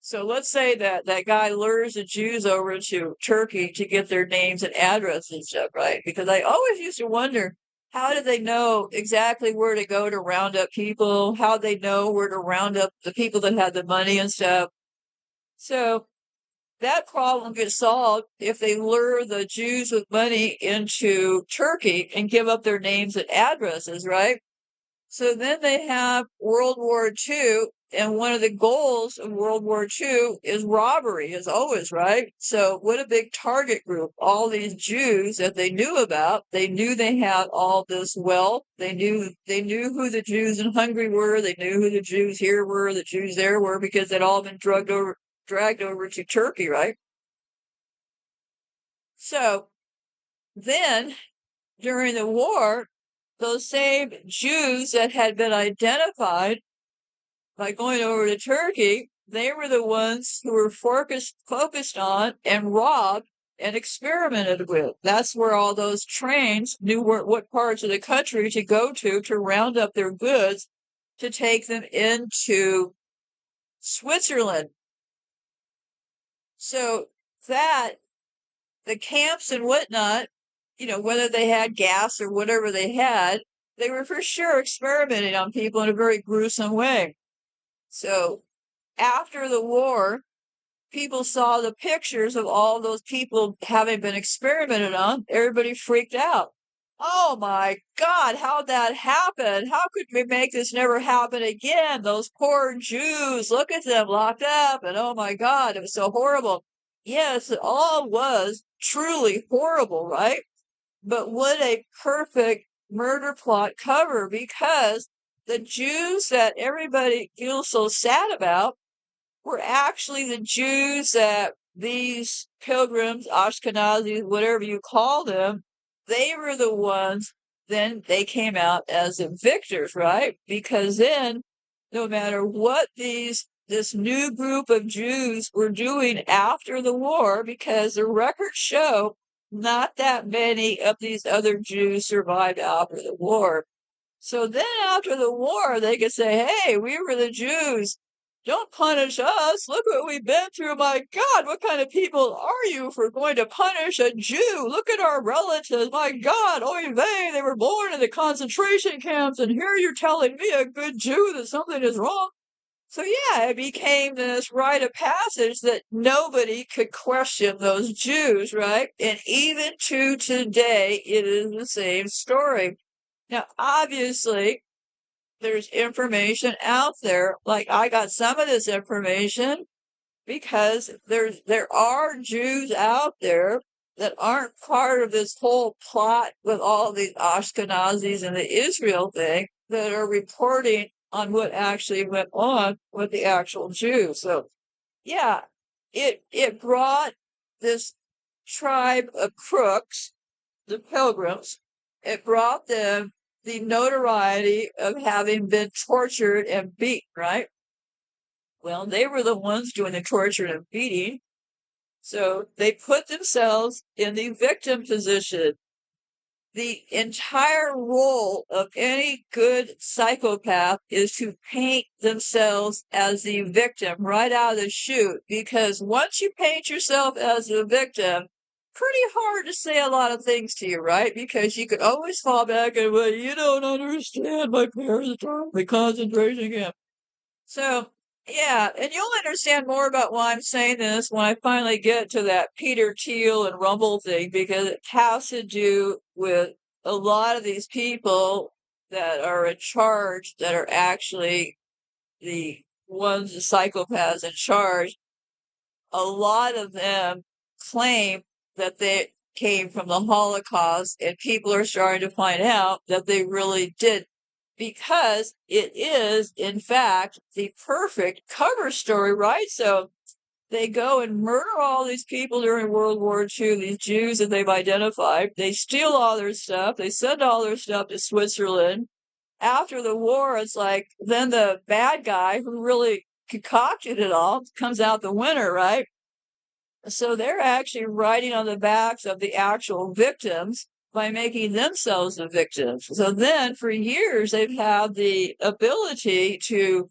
so let's say that that guy lures the Jews over to Turkey to get their names and addresses and stuff, right? Because I always used to wonder, how did they know exactly where to go to round up people? How they know where to round up the people that had the money and stuff? So that problem gets solved if they lure the Jews with money into Turkey and give up their names and addresses, right? So then they have World War II, and one of the goals of World War II is robbery, as always, right? So what a big target group. All these Jews that they knew about, they knew they had all this wealth. They knew who the Jews in Hungary were. They knew who the Jews here were, the Jews there were, because they'd all been dragged over to Turkey, right? So then during the war, those same Jews that had been identified by going over to Turkey, they were the ones who were focused on and robbed and experimented with. That's where all those trains knew what parts of the country to go to round up their goods to take them into Switzerland. So that the camps and whatnot, whether they had gas or whatever they had, they were for sure experimenting on people in a very gruesome way. So after the war, people saw the pictures of all those people having been experimented on. Everybody freaked out. Oh my God, how'd that happen? How could we make this never happen again? Those poor Jews, look at them locked up, and oh my God, it was so horrible. Yes, it all was truly horrible, right? But what a perfect murder plot cover, because the Jews that everybody feels so sad about were actually the Jews that these pilgrims, Ashkenazis, whatever you call them, they were the ones, then they came out as the victors, right? Because then, no matter what these this new group of Jews were doing after the war, because the records show not that many of these other Jews survived after the war. So then after the war, they could say, hey, we were the Jews. Don't punish us. Look what we've been through. My God, what kind of people are you for going to punish a Jew? Look at our relatives. My God, oy vey, they were born in the concentration camps, and here you're telling me, a good Jew, that something is wrong. So yeah, it became this rite of passage that nobody could question those Jews, right? And even to today, it is the same story. Now, obviously, there's information out there. Like, I got some of this information because there are Jews out there that aren't part of this whole plot with all these Ashkenazis and the Israel thing, that are reporting on what actually went on with the actual Jews. So yeah, it brought this tribe of crooks, the Pilgrims, it brought them the notoriety of having been tortured and beaten, right? Well, they were the ones doing the torture and beating, so they put themselves in the victim position. The entire role of any good psychopath is to paint themselves as the victim right out of the chute, because once you paint yourself as the victim, pretty hard to say a lot of things to you, right? Because you could always fall back and, well, you don't understand, my parents are in the concentration camp. So, yeah, and you'll understand more about why I'm saying this when I finally get to that Peter Thiel and Rumble thing, because it has to do with a lot of these people that are in charge, that are actually the ones, the psychopaths in charge. A lot of them claim that they came from the Holocaust, and people are starting to find out that they really did, because it is, in fact, the perfect cover story, right? So they go and murder all these people during World War II, these Jews that they've identified. They steal all their stuff. They send all their stuff to Switzerland. After the war, it's like, then the bad guy who really concocted it all comes out the winner, right? So they're actually riding on the backs of the actual victims by making themselves the victims. So then for years, they've had the ability to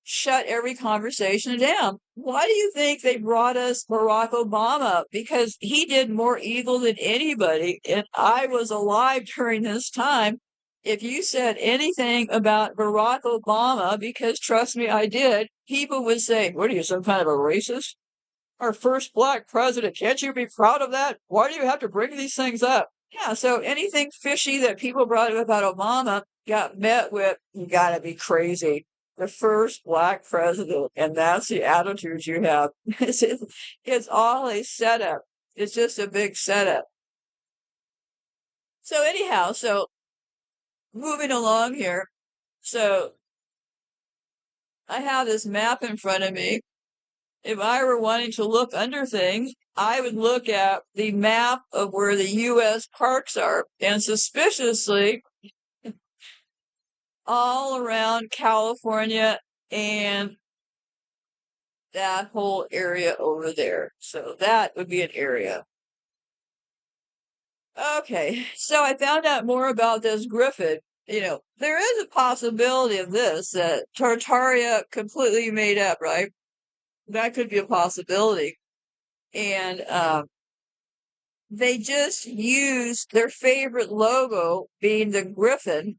shut every conversation down. Why do you think they brought us Barack Obama? Because he did more evil than anybody. And I was alive during this time. If you said anything about Barack Obama, because trust me, I did, people would say, what are you, some kind of a racist? Our first black president. Can't you be proud of that? Why do you have to bring these things up? Yeah, so anything fishy that people brought up about Obama got met with, you gotta be crazy. The first black president, and that's the attitude you have. It's all a setup. It's just a big setup. So anyhow, so moving along here. So I have this map in front of me. If I were wanting to look under things, I would look at the map of where the U.S. parks are, and suspiciously, all around California and that whole area over there. So that would be an area. Okay, so I found out more about this griffin. There is a possibility of this, that Tartaria completely made up, right? That could be a possibility. And they just used their favorite logo, being the griffin,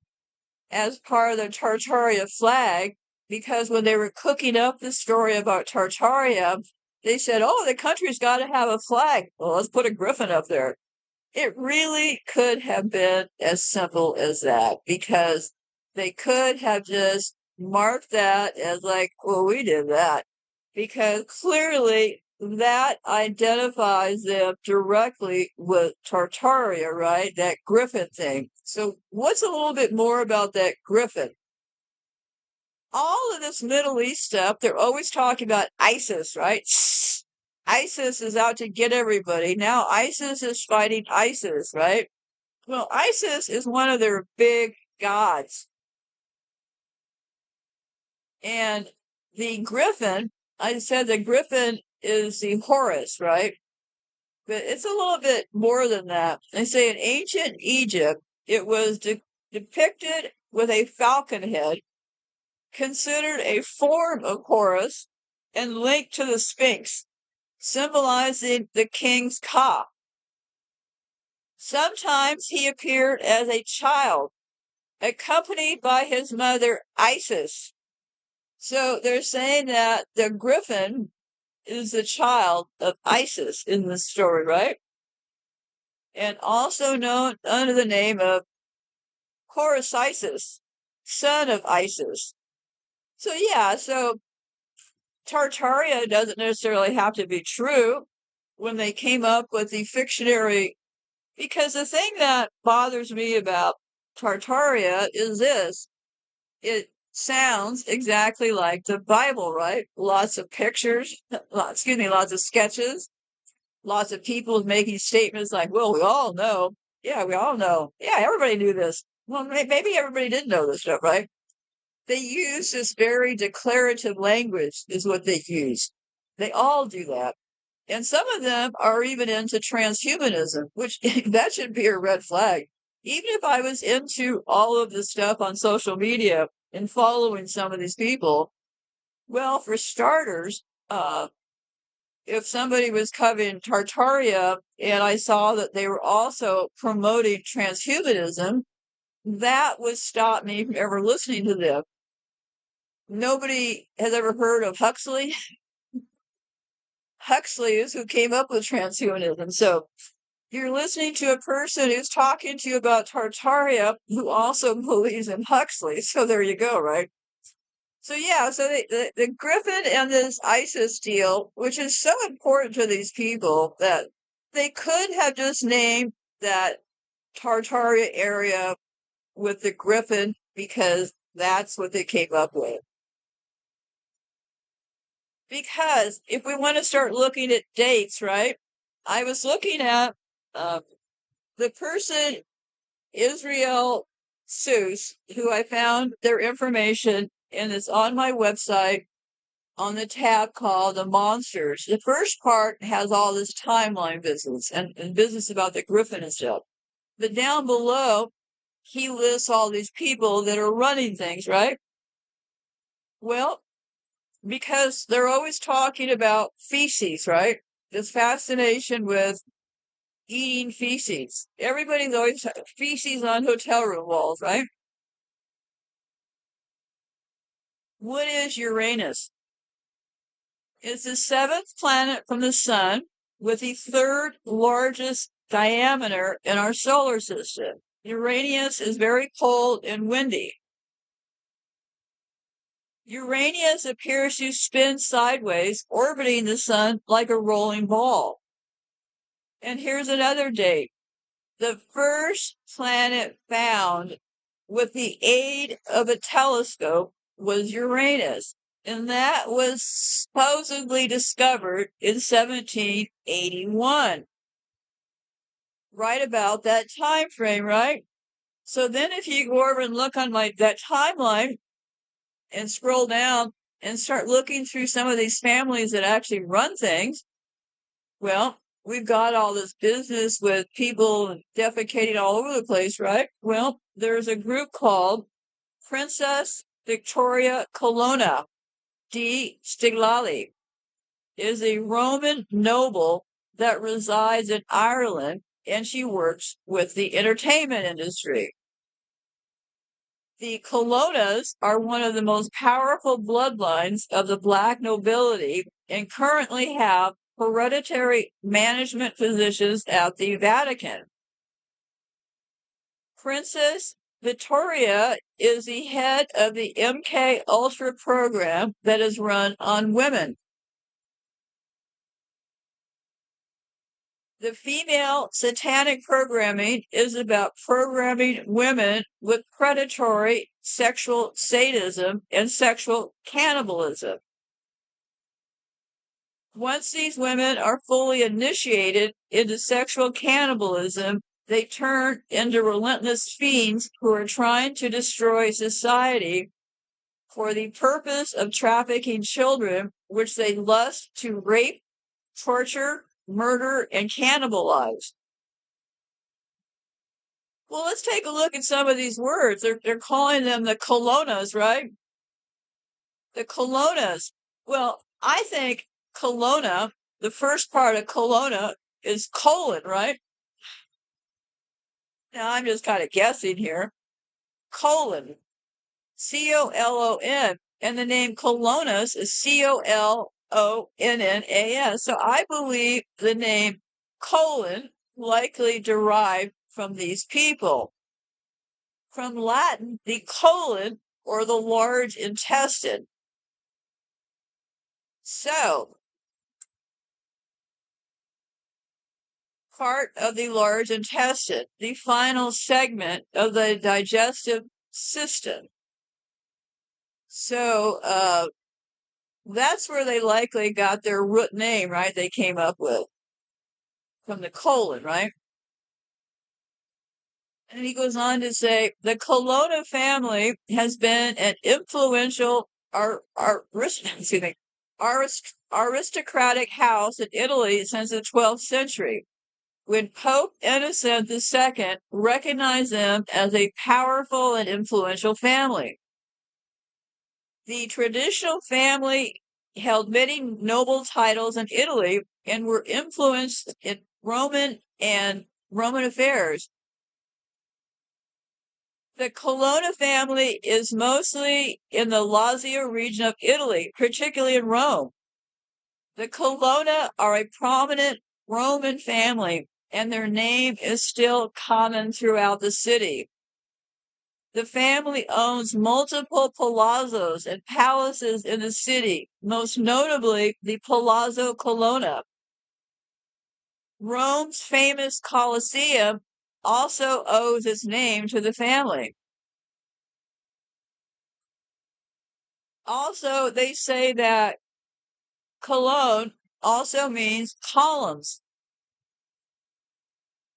as part of the Tartaria flag, because when they were cooking up the story about Tartaria, they said, oh, the country's got to have a flag. Well, let's put a griffin up there. It really could have been as simple as that, because they could have just marked that as like, well, we did that, because clearly that identifies them directly with Tartaria, right? That griffin thing. So what's a little bit more about that griffin? All of this Middle East stuff, they're always talking about ISIS, right? ISIS is out to get everybody. Now ISIS is fighting ISIS, right? Well, ISIS is one of their big gods. And The griffin, I said the griffin is the Horus, right? But it's a little bit more than that. They say in ancient Egypt, it was depicted with a falcon head, considered a form of Horus, and linked to the Sphinx, symbolizing the king's Ka. Sometimes he appeared as a child, accompanied by his mother Isis. So they're saying that the griffin is the child of Isis in this story, right? And also known under the name of Horus Isis, son of Isis. So yeah, so Tartaria doesn't necessarily have to be true when they came up with the fictionary, because the thing that bothers me about Tartaria is this: it sounds exactly like the Bible, right? Lots of pictures, lots of sketches, lots of people making statements like, well, we all know. Yeah, we all know. Yeah, everybody knew this. Well, maybe everybody didn't know this stuff, right? They use this very declarative language, is what they use. They all do that. And some of them are even into transhumanism, which that should be a red flag. Even if I was into all of this stuff on social media and following some of these people, well, for starters, if somebody was covering Tartaria and I saw that they were also promoting transhumanism, that would stop me from ever listening to them. Nobody has ever heard of Huxley. Huxley is who came up with transhumanism. So you're listening to a person who's talking to you about Tartaria who also believes in Huxley. So there you go, right? So yeah, so the Griffin and this ISIS deal, which is so important to these people that they could have just named that Tartaria area with the Griffin because that's what they came up with. Because if we want to start looking at dates, right? I was looking at the person, Israel Seuss, who I found their information, and it's on my website on the tab called The Monsters. The first part has all this timeline business and business about the Griffin and stuff. But down below, he lists all these people that are running things, right? Well, because they're always talking about feces, right? This fascination with eating feces. Everybody's always feces on hotel room walls, right? What is Uranus? It's the seventh planet from the sun with the third largest diameter in our solar system. Uranus is very cold and windy. Uranus appears to spin sideways, orbiting the sun like a rolling ball. And here's another date. The first planet found with the aid of a telescope was Uranus, and that was supposedly discovered in 1781. Right about that time frame, right? So then if you go over and look on that timeline and scroll down and start looking through some of these families that actually run things, well, we've got all this business with people defecating all over the place, right? Well, there's a group called Princess Victoria Colonna di Stiglali, is a Roman noble that resides in Ireland, and she works with the entertainment industry. The Colonnas are one of the most powerful bloodlines of the Black nobility and currently have hereditary management positions at the Vatican. Princess Victoria is the head of the MK Ultra program that is run on women. The female satanic programming is about programming women with predatory sexual sadism and sexual cannibalism. Once these women are fully initiated into sexual cannibalism, they turn into relentless fiends who are trying to destroy society for the purpose of trafficking children, which they lust to rape, torture, murder, and cannibalize. Well, let's take a look at some of these words. They're calling them the colonas, right? The colonas. Well, I think colona, the first part of colona is colon, right? Now I'm just kind of guessing here. Colon, C-O-L-O-N, and the name Colonus is C-O-L-O-N-N-A-S. So I believe the name colon likely derived from these people. From Latin, the colon, or the large intestine. So, part of the large intestine, the final segment of the digestive system. So, that's where they likely got their root name, right? They came up with from the colon, right? And he goes on to say the Colonna family has been an influential aristocratic house in Italy since the 12th century, when Pope Innocent II recognized them as a powerful and influential family. The traditional family held many noble titles in Italy and were influenced in Roman affairs. The Colonna family is mostly in the Lazio region of Italy, particularly in Rome. The Colonna are a prominent Roman family, and their name is still common throughout the city. The family owns multiple palazzos and palaces in the city, most notably the Palazzo Colonna. Rome's famous Colosseum also owes its name to the family. Also, they say that Cologne also means columns.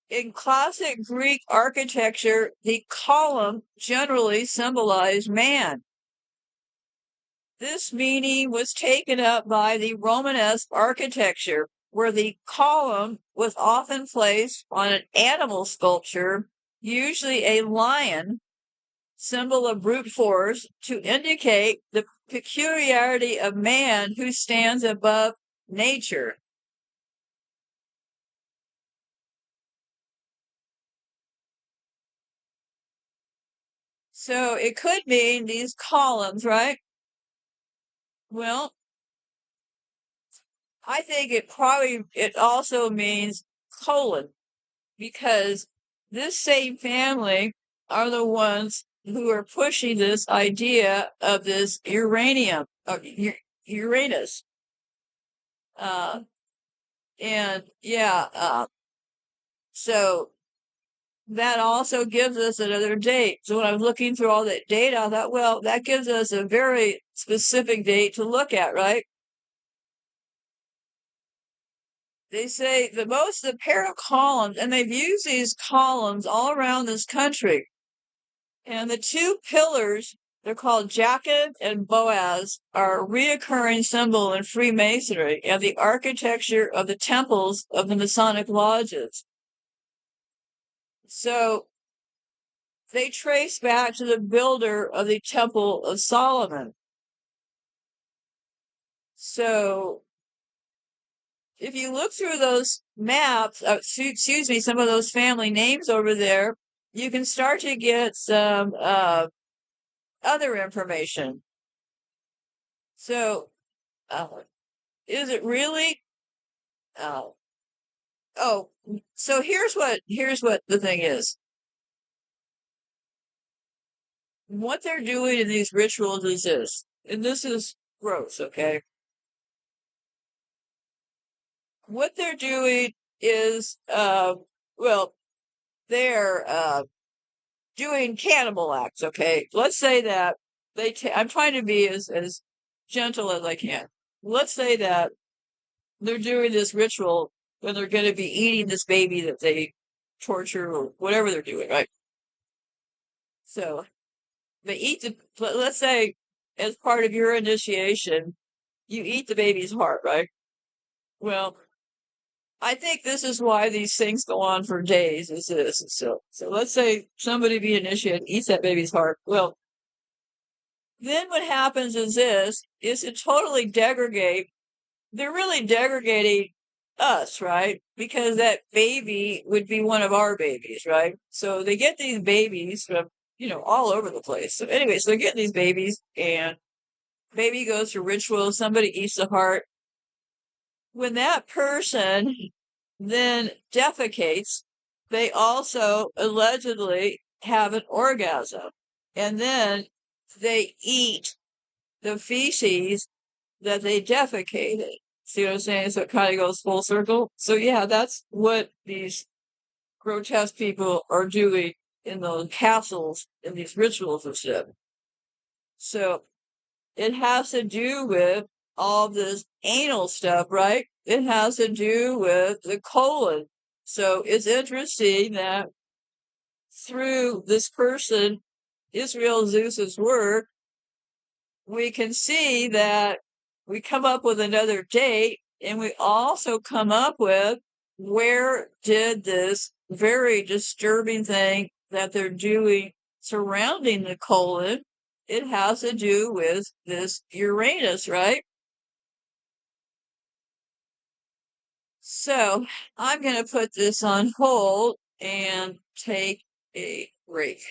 In classic Greek architecture, the column generally symbolized man. This meaning was taken up by the Romanesque architecture, where the column was often placed on an animal sculpture, usually a lion, symbol of brute force, to indicate the peculiarity of man who stands above nature. So it could mean these columns, right? Well, I think it also means colon, because this same family are the ones who are pushing this idea of this uranium, Uranus. And yeah, so that also gives us another date. So when I was looking through all that data, I thought, well, that gives us a very specific date to look at, right? They say the pair of columns, and they've used these columns all around this country. And the two pillars, they're called Jachin and Boaz, are a reoccurring symbol in Freemasonry and the architecture of the temples of the Masonic lodges. So they trace back to the builder of the Temple of Solomon. So if you look through those maps, excuse me, some of those family names over there, you can start to get some other information. So, is it really? Oh, so here's what the thing is. What they're doing in these rituals is this, and this is gross, okay? What they're doing is, well, they're doing cannibal acts, okay? Let's say that I'm trying to be as gentle as I can. Let's say that they're doing this ritual when they're going to be eating this baby that they torture or whatever they're doing, right? So they eat let's say as part of your initiation, you eat the baby's heart, right? Well, I think this is why these things go on for days, is this. So let's say somebody be initiated, eats that baby's heart. Well, then what happens is this, is to totally degrade. They're really degrading us, right? Because that baby would be one of our babies, right? So they get these babies from, all over the place. So anyway, so they get these babies and baby goes through rituals, somebody eats the heart. When that person then defecates, they also allegedly have an orgasm. And then they eat the feces that they defecated. See what I'm saying? So it kind of goes full circle. So yeah, that's what these grotesque people are doing in those castles, in these rituals and stuff. So it has to do with all this anal stuff, right? It has to do with the colon. So it's interesting that through this person, Israel Zeus's work, we can see that we come up with another date, and we also come up with where did this very disturbing thing that they're doing surrounding the colon, it has to do with this Uranus, right? So I'm going to put this on hold and take a break.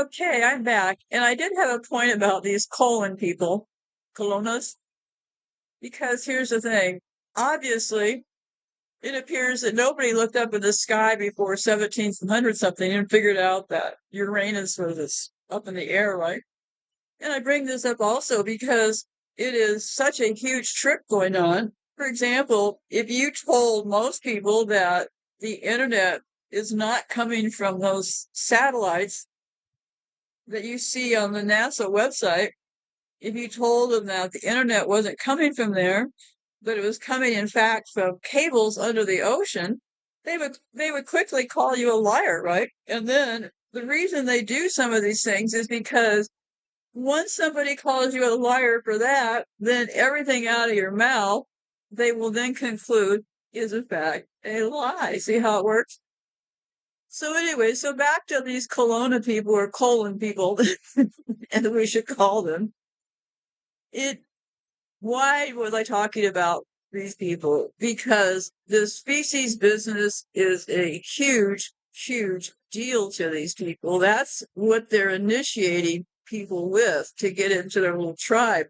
Okay, I'm back. And I did have a point about these colon people, colonas, because here's the thing. Obviously, it appears that nobody looked up in the sky before 1700 something and figured out that Uranus was up in the air, right? And I bring this up also because it is such a huge trick going on. For example, if you told most people that the internet is not coming from those satellites that you see on the NASA website, if you told them that the internet wasn't coming from there, but it was coming, in fact, from cables under the ocean, they would quickly call you a liar, right? And then the reason they do some of these things is because once somebody calls you a liar for that, then everything out of your mouth, they will then conclude is in fact a lie. See how it works? So anyway, so back to these Kelowna people or colon people, and we should call them. Why was I talking about these people? Because the species business is a huge, huge deal to these people. That's what they're initiating people with to get into their little tribe.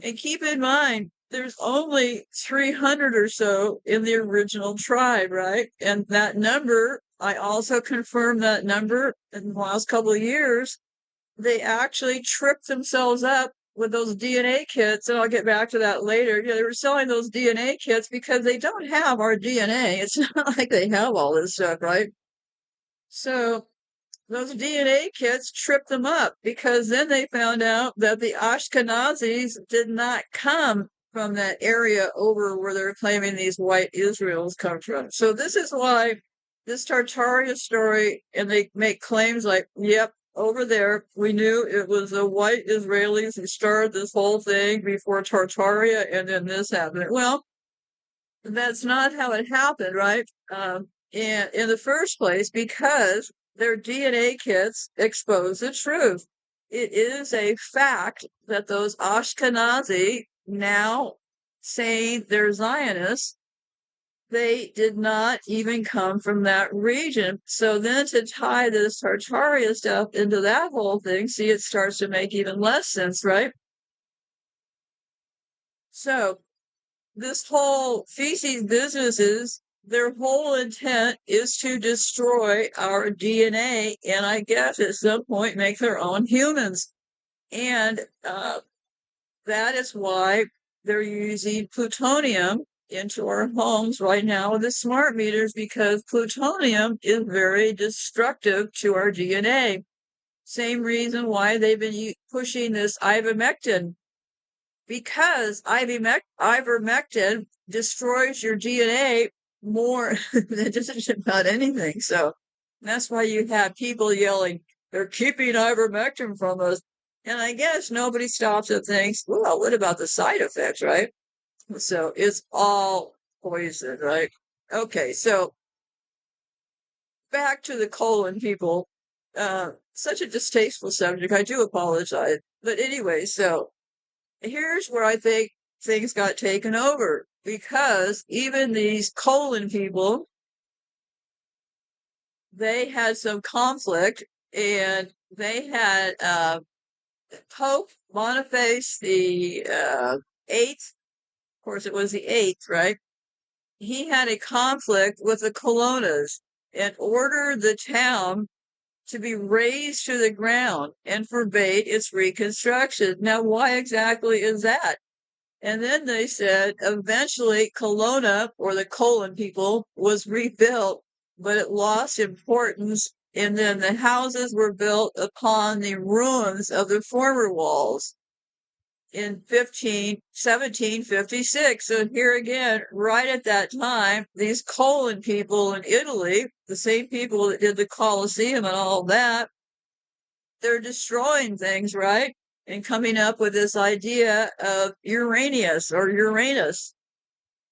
And keep in mind, there's only 300 or so in the original tribe, right? And that number, I also confirmed that number in the last couple of years. They actually tripped themselves up with those DNA kits, and I'll get back to that later. They were selling those DNA kits because they don't have our DNA. It's not like they have all this stuff, right? So those DNA kits tripped them up because then they found out that the Ashkenazis did not come from that area over where they're claiming these white Israels come from. So this is why this Tartaria story, and they make claims like, yep, over there, we knew it was the white Israelis who started this whole thing before Tartaria, and then this happened. Well, that's not how it happened, right? In the first place, because their DNA kits expose the truth. It is a fact that those Ashkenazi, now saying they're Zionists, they did not even come from that region. So then to tie this Tartaria stuff into that whole thing, see, it starts to make even less sense, right? So this whole feces businesses, their whole intent is to destroy our DNA and I guess at some point make their own humans. And that is why they're using plutonium into our homes right now with the smart meters, because plutonium is very destructive to our DNA. Same reason why they've been pushing this ivermectin, because ivermectin destroys your DNA more than just about anything. So that's why you have people yelling, they're keeping ivermectin from us. And I guess nobody stops and thinks, well, what about the side effects, right? So it's all poison, right? Okay, so back to the colon people. Such a distasteful subject. I do apologize. But anyway, so here's where I think things got taken over, because even these colon people, they had some conflict, and they had Pope Boniface the eighth. Of course, it was the eighth, right? He had a conflict with the Colonnas and ordered the town to be razed to the ground and forbade its reconstruction. Now, why exactly is that? And then they said eventually Colonna, or the Colon people, was rebuilt, but it lost importance. And then the houses were built upon the ruins of the former walls in 1756. So here again, right at that time, these Colon people in Italy, the same people that did the Colosseum and all that, they're destroying things, right? And coming up with this idea of Uranus or Uranus.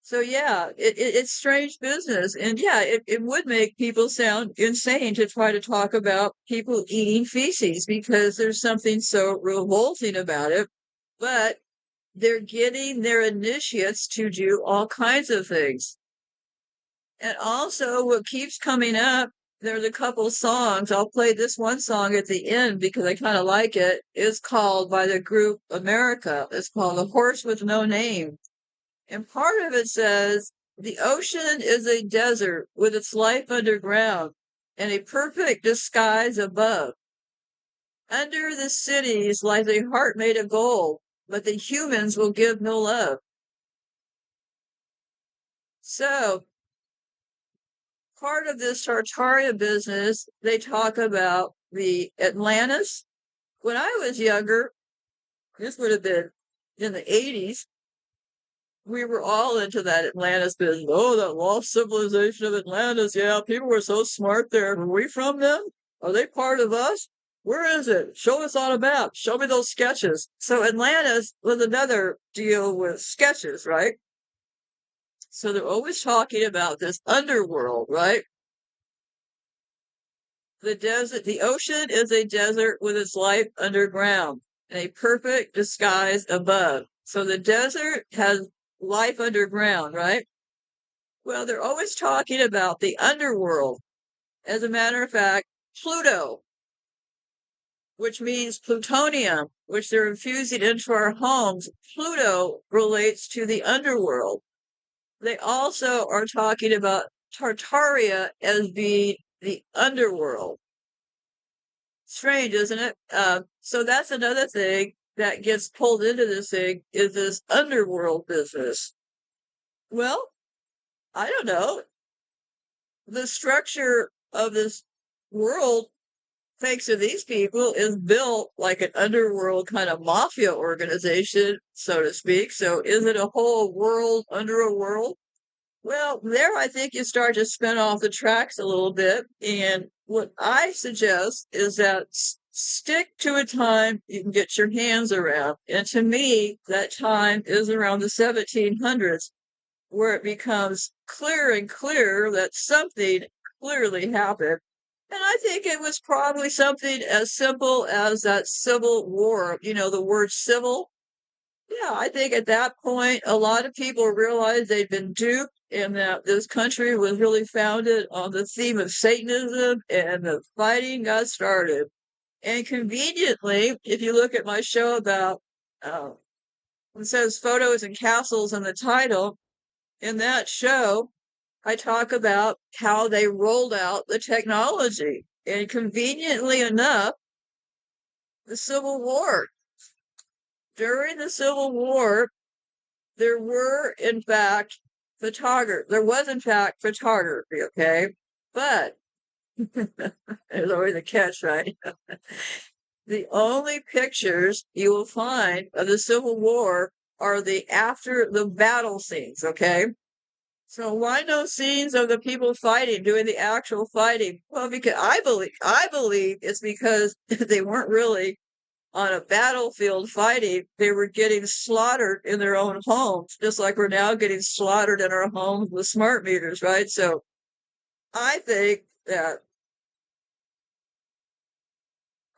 So yeah, it's strange business. And yeah, it would make people sound insane to try to talk about people eating feces, because there's something so revolting about it. But they're getting their initiates to do all kinds of things. And also, what keeps coming up, there's a couple songs. I'll play this one song at the end because I kind of like it. It's called, by the group America. It's called "A Horse with No Name." And part of it says, the ocean is a desert with its life underground and a perfect disguise above. Under the cities lies a heart made of gold, but the humans will give no love. So, part of this Tartaria business, they talk about the Atlantis. When I was younger, this would have been in the 80s, we were all into that Atlantis business. Oh, that lost civilization of Atlantis. Yeah, people were so smart there. Are we from them? Are they part of us? Where is it? Show us on a map. Show me those sketches. So Atlantis was another deal with sketches, right? So they're always talking about this underworld, right? The ocean is a desert with its life underground and a perfect disguise above. So the desert has life underground, right? Well, they're always talking about the underworld. As a matter of fact, Pluto, which means plutonium, which they're infusing into our homes, Pluto relates to the underworld. They also are talking about Tartaria as being the underworld. Strange, isn't it? So that's another thing that gets pulled into this thing, is this underworld business. Well, I don't know. The structure of this world, thanks to these people, is built like an underworld kind of mafia organization, so to speak. So is it a whole world under a world? Well, there I think you start to spin off the tracks a little bit. And what I suggest is that stick to a time you can get your hands around. And to me, that time is around the 1700s, where it becomes clearer and clearer that something clearly happened. And I think it was probably something as simple as that Civil War, the word civil. Yeah, I think at that point, a lot of people realized they'd been duped and that this country was really founded on the theme of Satanism, and the fighting got started. And conveniently, if you look at my show about, it says photos and castles in the title, in that show, I talk about how they rolled out the technology. And conveniently enough, the Civil War. During the Civil War, there was in fact photography, okay? But There's always a catch, right? The only pictures you will find of the Civil War are the after the battle scenes, okay? So why no scenes of the people fighting, doing the actual fighting? Well, because I believe it's because they weren't really on a battlefield fighting. They were getting slaughtered in their own homes, just like we're now getting slaughtered in our homes with smart meters, right? So I think that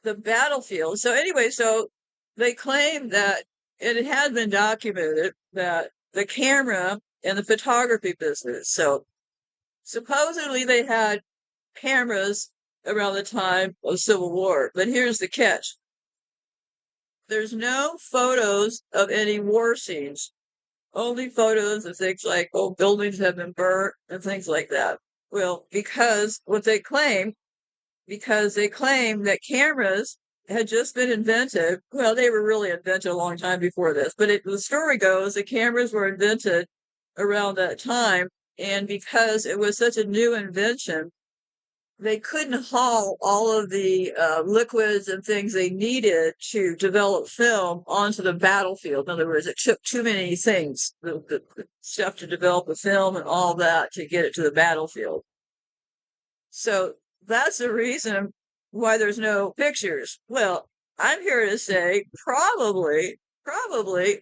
the battlefield. So anyway, so they claim that it had been documented that the camera and the photography business. So supposedly they had cameras around the time of Civil War, but here's the catch. There's no photos of any war scenes, only photos of things like, oh, buildings have been burnt and things like that. Well, because they claim that cameras had just been invented. Well, they were really invented a long time before this, but the story goes the cameras were invented around that time. And because it was such a new invention, they couldn't haul all of the liquids and things they needed to develop film onto the battlefield. In other words, it took too many things, the stuff to develop the film and all that to get it to the battlefield. So that's the reason why there's no pictures. Well, I'm here to say probably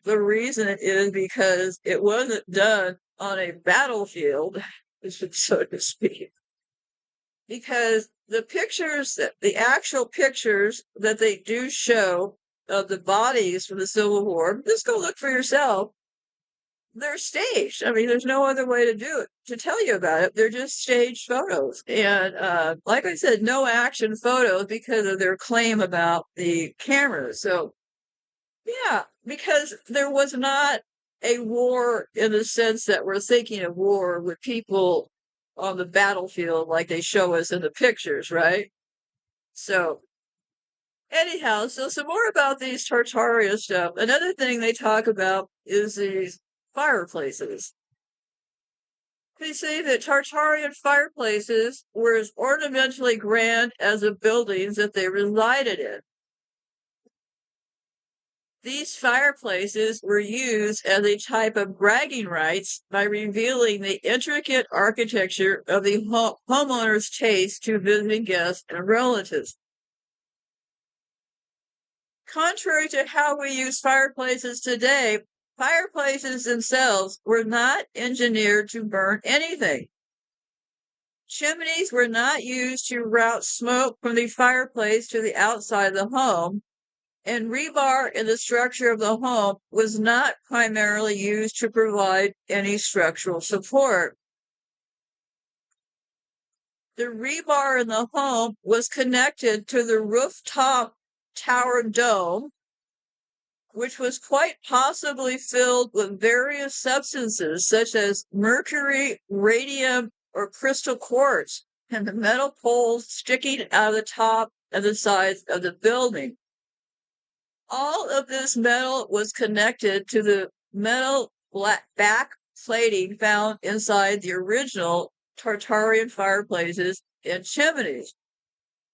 the reason is because it wasn't done on a battlefield, so to speak. Because the actual pictures that they do show of the bodies from the Civil War, just go look for yourself. They're staged. I mean, there's no other way to do it, to tell you about it. They're just staged photos. And like I said, no action photos because of their claim about the cameras. So, yeah, because there was not a war in the sense that we're thinking of war with people on the battlefield like they show us in the pictures, right? So, anyhow, so some more about these Tartaria stuff. Another thing they talk about is these fireplaces. They say that Tartarian fireplaces were as ornamentally grand as the buildings that they resided in. These fireplaces were used as a type of bragging rights by revealing the intricate architecture of the homeowner's taste to visiting guests and relatives. Contrary to how we use fireplaces today, fireplaces themselves were not engineered to burn anything. Chimneys were not used to route smoke from the fireplace to the outside of the home, and rebar in the structure of the home was not primarily used to provide any structural support. The rebar in the home was connected to the rooftop tower dome, which was quite possibly filled with various substances such as mercury, radium, or crystal quartz, and the metal poles sticking out of the top and the sides of the building. All of this metal was connected to the metal back plating found inside the original Tartarian fireplaces and chimneys.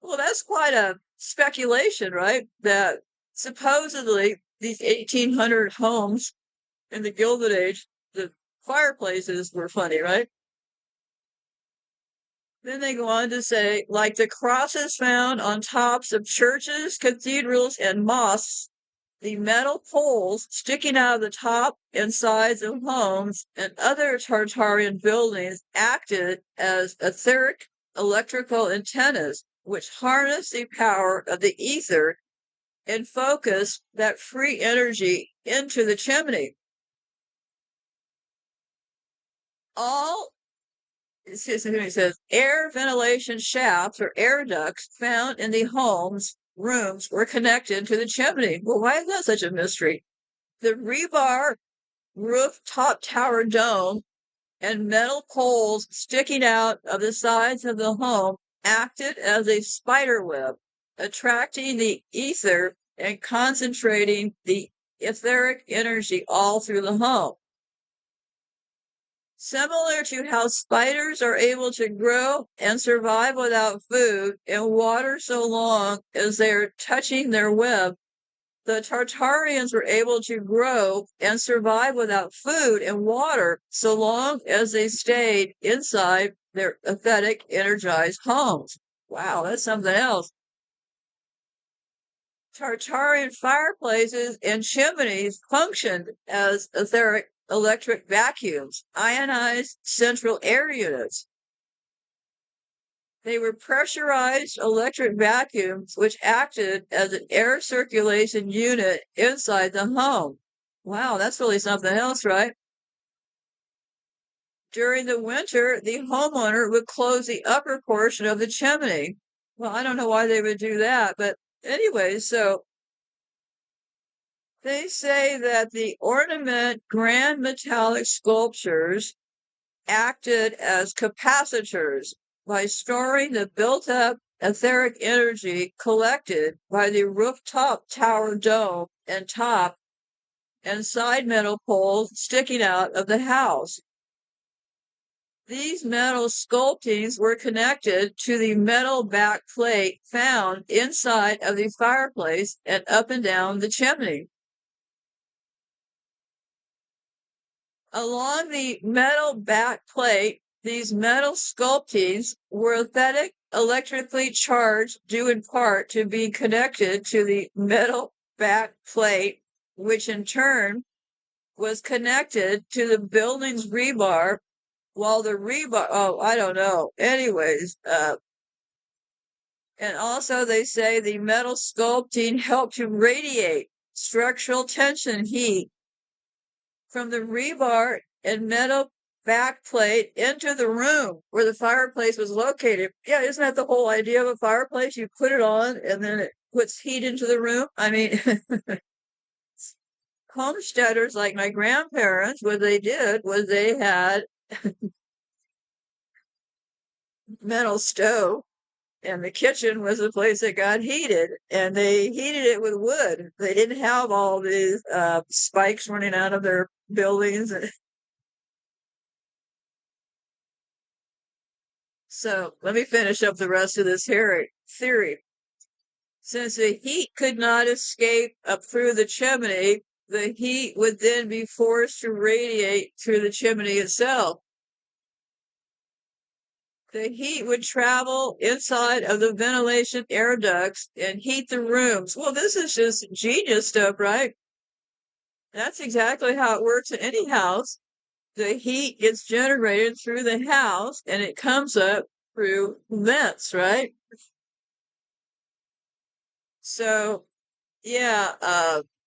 Well, that's quite a speculation, right? That supposedly these 1800 homes in the Gilded Age, the fireplaces were funny, right? Then they go on to say, like the crosses found on tops of churches, cathedrals, and mosques, the metal poles sticking out of the top and sides of homes and other Tartarian buildings acted as etheric electrical antennas, which harnessed the power of the ether and focused that free energy into the chimney. All it says air ventilation shafts or air ducts found in the homes rooms were connected to the chimney. Well, why is that such a mystery? The rebar rooftop tower dome and metal poles sticking out of the sides of the home acted as a spider web, attracting the ether and concentrating the etheric energy all through the home. Similar to how spiders are able to grow and survive without food and water so long as they are touching their web, the Tartarians were able to grow and survive without food and water so long as they stayed inside their aesthetic, energized homes. Wow, that's something else. Tartarian fireplaces and chimneys functioned as etheric electric vacuums, ionized central air units. They were pressurized electric vacuums which acted as an air circulation unit inside the home. Wow, that's really something else, right? During the winter, the homeowner would close the upper portion of the chimney. Well, I don't know why they would do that, but anyway, so they say that the ornament grand metallic sculptures acted as capacitors by storing the built-up etheric energy collected by the rooftop tower dome and top and side metal poles sticking out of the house. These metal sculptings were connected to the metal back plate found inside of the fireplace and up and down the chimney. Along the metal back plate, these metal sculptings were aesthetic electrically charged due in part to being connected to the metal back plate, which in turn was connected to the building's rebar, while the rebar, oh, I don't know. Anyways, and also they say the metal sculpting helped to radiate structural tension heat from the rebar and metal backplate into the room where the fireplace was located. Yeah, isn't that the whole idea of a fireplace? You put it on and then it puts heat into the room. I mean, homesteaders like my grandparents, what they did was they had metal stove and the kitchen was the place that got heated and they heated it with wood. They didn't have all these spikes running out of their buildings. So let me finish up the rest of this theory. Since the heat could not escape up through the chimney, the heat would then be forced to radiate through the chimney itself. The heat would travel inside of the ventilation air ducts and heat the rooms. Well, this is just genius stuff, right? That's exactly how it works in any house. The heat gets generated through the house and it comes up through vents, right? So, yeah,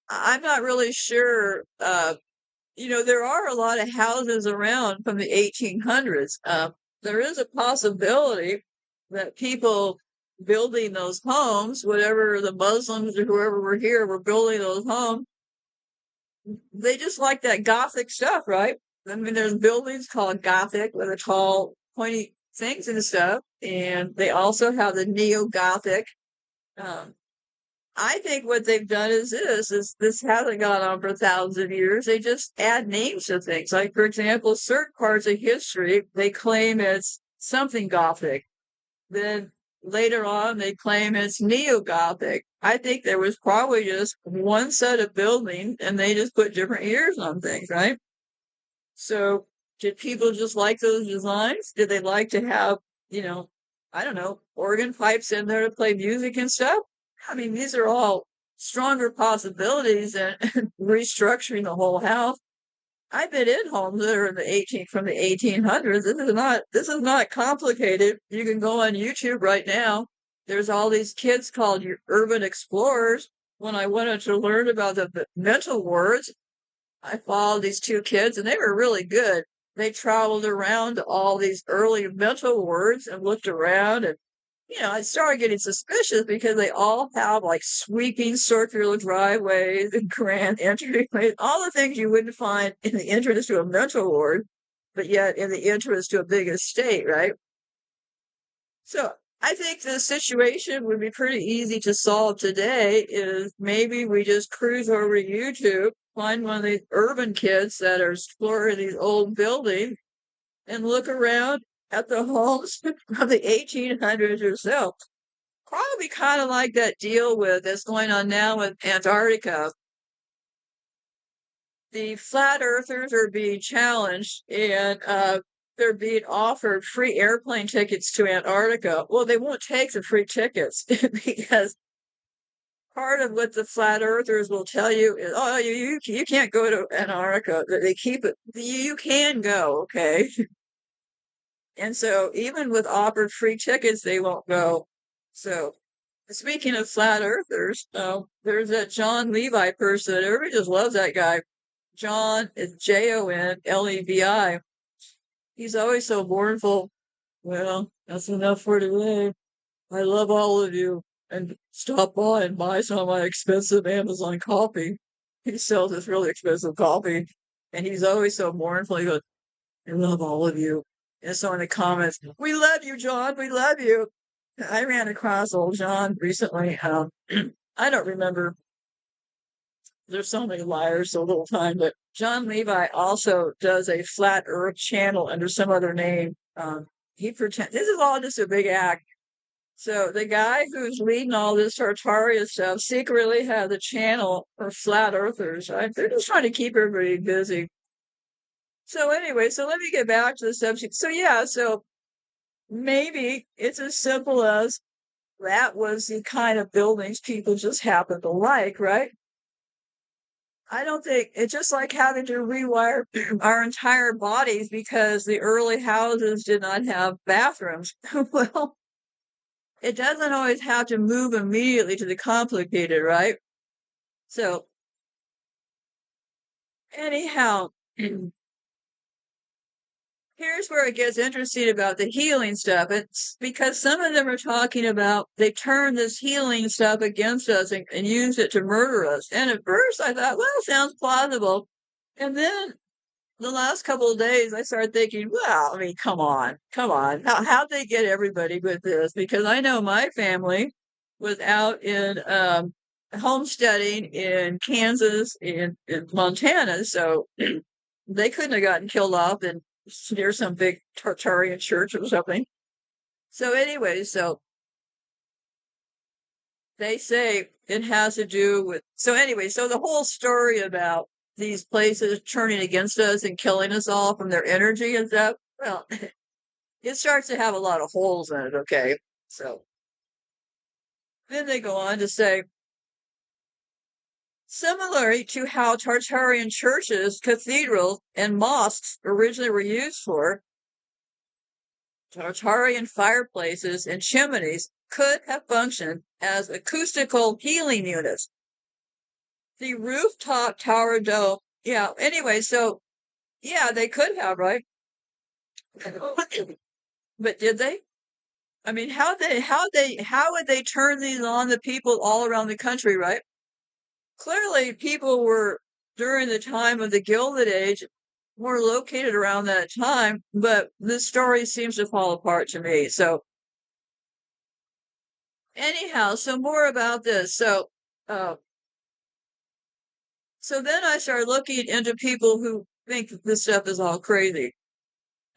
I'm not really sure. There are a lot of houses around from the 1800s. There is a possibility that people building those homes, whatever the Muslims or whoever were here were building those homes, they just like that Gothic stuff, right? I mean, there's buildings called Gothic with the tall, pointy things and stuff, and they also have the Neo-Gothic. Um, I think what they've done is this hasn't gone on for thousands of years. They just add names to things. Like, for example, certain parts of history, they claim it's something Gothic. Then later on, they claim it's Neo-Gothic. I think there was probably just one set of buildings and they just put different years on things, right? So did people just like those designs? Did they like to have, you know, I don't know, organ pipes in there to play music and stuff? I mean, these are all stronger possibilities than restructuring the whole house. I've been in homes that are in from the 1800s. This is not complicated. You can go on YouTube right now. There's all these kids called your urban explorers. When I wanted to learn about the mental wards, I followed these two kids and they were really good. They traveled around to all these early mental wards and looked around and I started getting suspicious because they all have like sweeping circular driveways and grand entryways, all the things you wouldn't find in the entrance to a mental ward, but yet in the entrance to a big estate, right? So I think the situation would be pretty easy to solve today is maybe we just cruise over to YouTube, find one of these urban kids that are exploring these old buildings, and look around at the homes from the 1800s or so, probably kind of like that deal with that's going on now with Antarctica. The flat earthers are being challenged and they're being offered free airplane tickets to Antarctica. Well, they won't take the free tickets because part of what the flat earthers will tell you is, oh, you can't go to Antarctica. They keep it. You can go, okay? And so even with offered free tickets, they won't go. So speaking of flat earthers, there's that John Levi person. Everybody just loves that guy. John is Jonlevi. He's always so mournful. Well, that's enough for today. I love all of you. And stop by and buy some of my expensive Amazon coffee. He sells this really expensive coffee. And he's always so mournful. He goes, I love all of you. And so in the comments, we love you, John. We love you. I ran across old John recently. I don't remember. There's so many liars, so little time. But John Levi also does a flat Earth channel under some other name. He pretends this is all just a big act. So the guy who's leading all this Tartary stuff secretly has a channel for flat earthers. Right? They're just trying to keep everybody busy. So anyway, so let me get back to the subject. So yeah, so maybe it's as simple as that was the kind of buildings people just happen to like, right? I don't think it's just like having to rewire our entire bodies because the early houses did not have bathrooms. Well, it doesn't always have to move immediately to the complicated, right? So, anyhow, here's where it gets interesting about the healing stuff. It's because some of them are talking about they turn this healing stuff against us and use it to murder us. And at first I thought, well, sounds plausible. And then the last couple of days I started thinking, well, I mean, come on. How'd they get everybody with this? Because I know my family was out in homesteading in Kansas and in Montana, so they couldn't have gotten killed off in near some big Tartarian church or something. So anyway, so they say it has to do with, so anyway, so the whole story about these places turning against us and killing us all from their energy and stuff, well, it starts to have a lot of holes in it, okay? So then they go on to say, similarly to how Tartarian churches, cathedrals, and mosques originally were used for, Tartarian fireplaces and chimneys could have functioned as acoustical healing units. The rooftop tower dome, yeah, anyway, so, yeah, they could have, right? But did they? I mean, how would they turn these on the people all around the country, right? Clearly, people were, during the time of the Gilded Age, more located around that time, but this story seems to fall apart to me. So anyhow, so more about this. Uh, so then I started looking into people who think that this stuff is all crazy.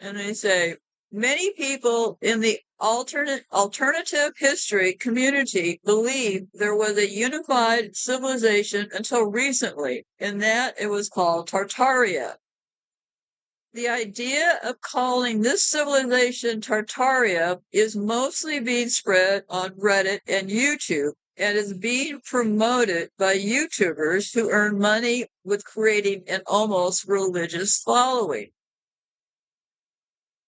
And they say, many people in the alternative history community believe there was a unified civilization until recently, and that it was called Tartaria. The idea of calling this civilization Tartaria is mostly being spread on Reddit and YouTube and is being promoted by YouTubers who earn money with creating an almost religious following.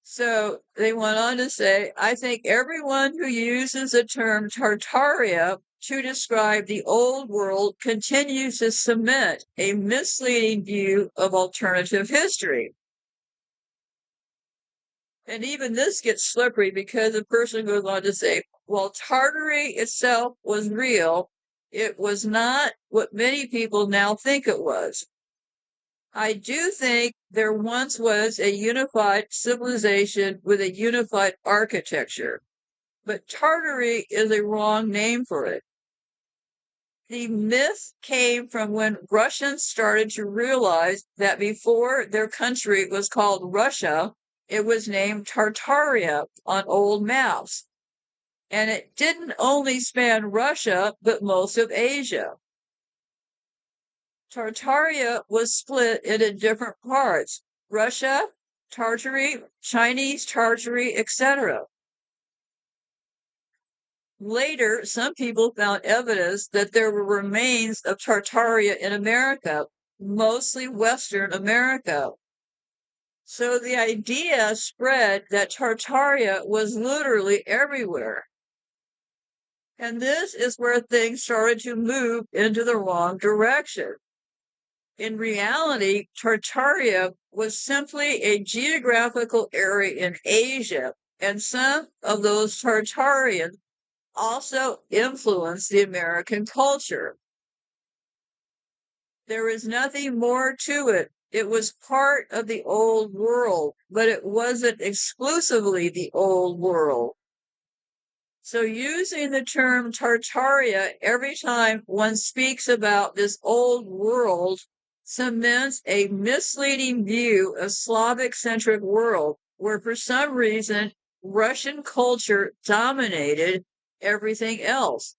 So they went on to say, I think everyone who uses the term Tartaria to describe the old world continues to cement a misleading view of alternative history. And even this gets slippery because the person goes on to say, while Tartary itself was real, it was not what many people now think it was. I do think there once was a unified civilization with a unified architecture, but Tartary is a wrong name for it. The myth came from when Russians started to realize that before their country was called Russia, it was named Tartaria on old maps. And it didn't only span Russia, but most of Asia. Tartaria was split into different parts: Russia, Tartary, Chinese Tartary, etc. Later, some people found evidence that there were remains of Tartaria in America, mostly Western America. So the idea spread that Tartaria was literally everywhere. And this is where things started to move into the wrong direction. In reality, Tartaria was simply a geographical area in Asia, and some of those Tartarians also influenced the American culture. There is nothing more to it. It was part of the old world, but it wasn't exclusively the old world. So using the term Tartaria every time one speaks about this old world cements a misleading view of Slavic-centric world, where for some reason Russian culture dominated everything else.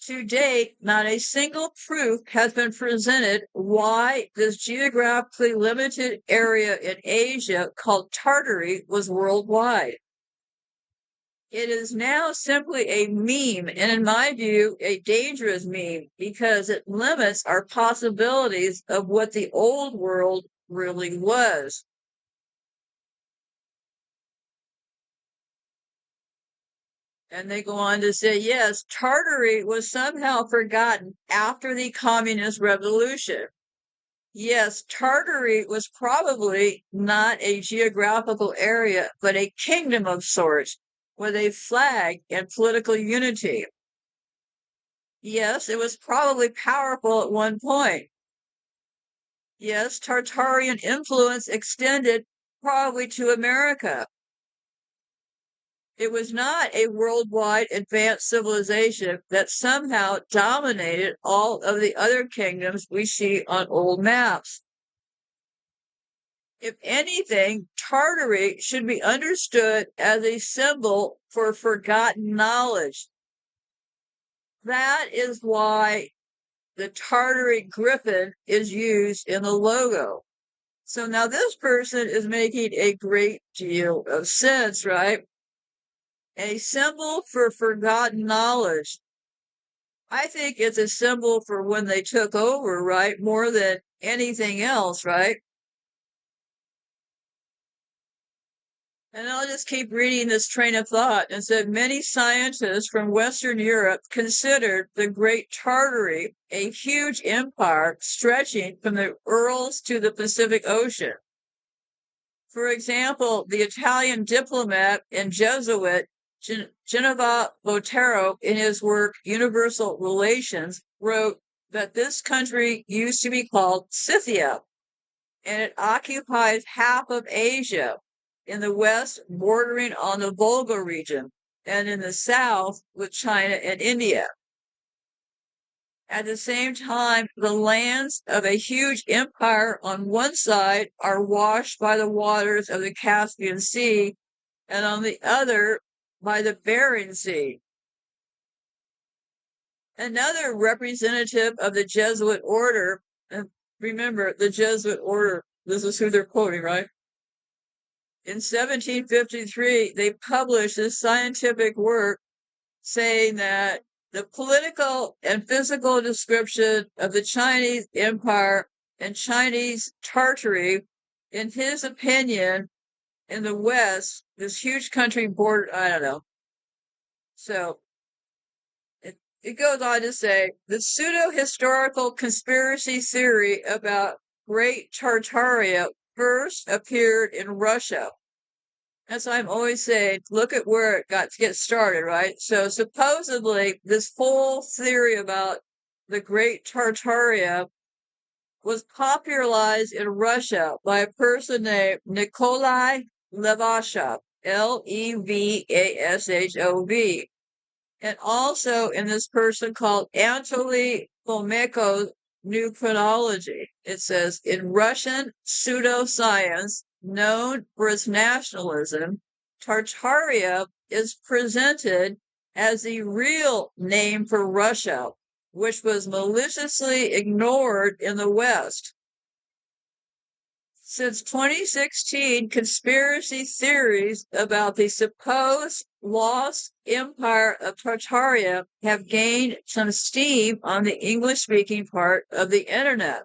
To date, not a single proof has been presented why this geographically limited area in Asia called Tartary was worldwide. It is now simply a meme, and in my view, a dangerous meme, because it limits our possibilities of what the old world really was. And they go on to say, yes, Tartary was somehow forgotten after the Communist Revolution. Yes, Tartary was probably not a geographical area, but a kingdom of sorts, with a flag and political unity. Yes, it was probably powerful at one point. Yes, Tartarian influence extended probably to America. It was not a worldwide advanced civilization that somehow dominated all of the other kingdoms we see on old maps. If anything, Tartary should be understood as a symbol for forgotten knowledge. That is why the Tartary griffin is used in the logo. So now this person is making a great deal of sense, right? A symbol for forgotten knowledge. I think it's a symbol for when they took over, right? More than anything else, right? And I'll just keep reading this train of thought. And said many scientists from Western Europe considered the Great Tartary a huge empire stretching from the Urals to the Pacific Ocean. For example, the Italian diplomat and Jesuit Genova Botero, in his work Universal Relations, wrote that this country used to be called Scythia, and it occupies half of Asia, in the west bordering on the Volga region, and in the south with China and India. At the same time, the lands of a huge empire on one side are washed by the waters of the Caspian Sea, and on the other by the Bering Sea. Another representative of the Jesuit order, and remember, the Jesuit order, this is who they're quoting, right? In 1753, they published this scientific work saying that the political and physical description of the Chinese Empire and Chinese Tartary, in his opinion, in the West, this huge country bordered, I don't know. So it goes on to say the pseudo-historical conspiracy theory about Great Tartaria first appeared in Russia. As I'm always saying, look at where it gets started, right? So supposedly this whole theory about the Great Tartaria was popularized in Russia by a person named Nikolai Levashov, Levashov, and also in this person called Anatoly Fomenko's New Chronology. It says, in Russian pseudoscience, known for its nationalism, Tartaria is presented as the real name for Russia, which was maliciously ignored in the West. Since 2016, conspiracy theories about the supposed lost empire of Tartaria have gained some steam on the English-speaking part of the internet.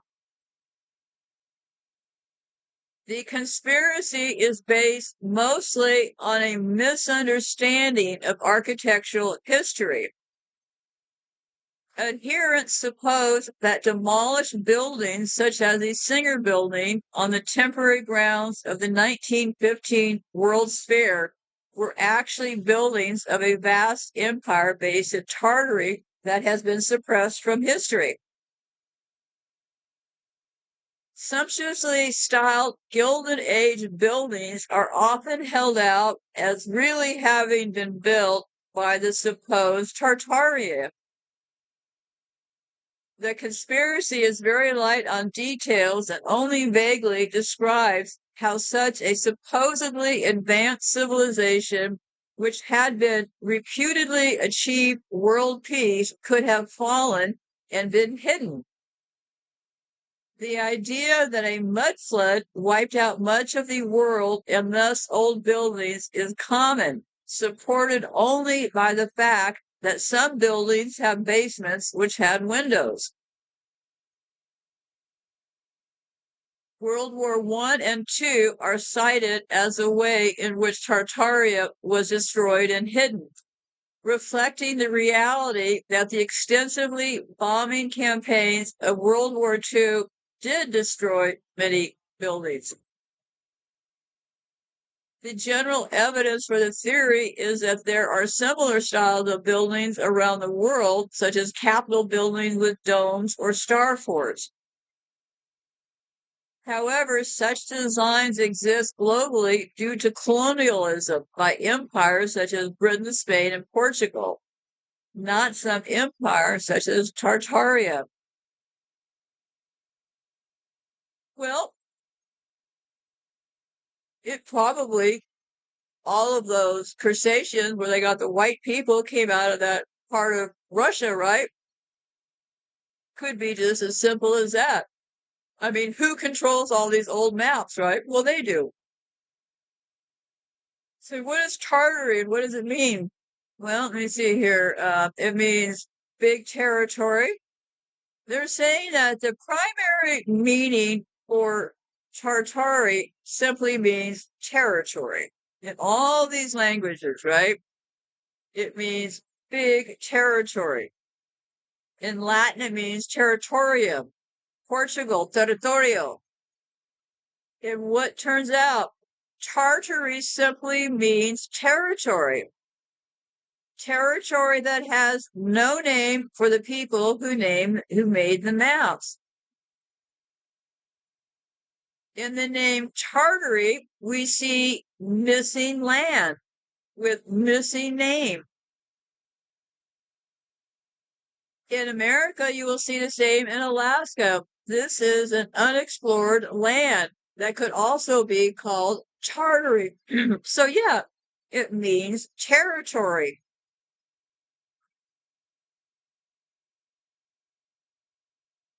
The conspiracy is based mostly on a misunderstanding of architectural history. Adherents suppose that demolished buildings, such as the Singer Building on the temporary grounds of the 1915 World's Fair, were actually buildings of a vast empire based in Tartary that has been suppressed from history. Sumptuously styled Gilded Age buildings are often held out as really having been built by the supposed Tartaria. The conspiracy is very light on details and only vaguely describes how such a supposedly advanced civilization, which had been reputedly achieved world peace, could have fallen and been hidden. The idea that a mudflood wiped out much of the world and thus old buildings is common, supported only by the fact that some buildings have basements which had windows. World War I and II are cited as a way in which Tartaria was destroyed and hidden, reflecting the reality that the extensively bombing campaigns of World War II did destroy many buildings. The general evidence for the theory is that there are similar styles of buildings around the world, such as Capitol buildings with domes or star forts. However, such designs exist globally due to colonialism by empires such as Britain, Spain, and Portugal, not some empire such as Tartaria. Well, it probably, all of those crustaceans where they got the white people came out of that part of Russia, right? Could be just as simple as that. I mean, who controls all these old maps, right? Well, they do. So what is Tartary and what does it mean? Well, let me see here. It means big territory. They're saying that the primary meaning for Tartary simply means territory in all these languages, right? It means big territory. In Latin, it means territorium. Portugal, territorio. And what turns out, Tartary simply means territory. Territory that has no name for the people who made the maps. In the name Tartary, we see missing land with missing name. In America, you will see the same in Alaska. This is an unexplored land that could also be called Tartary. So yeah, it means territory.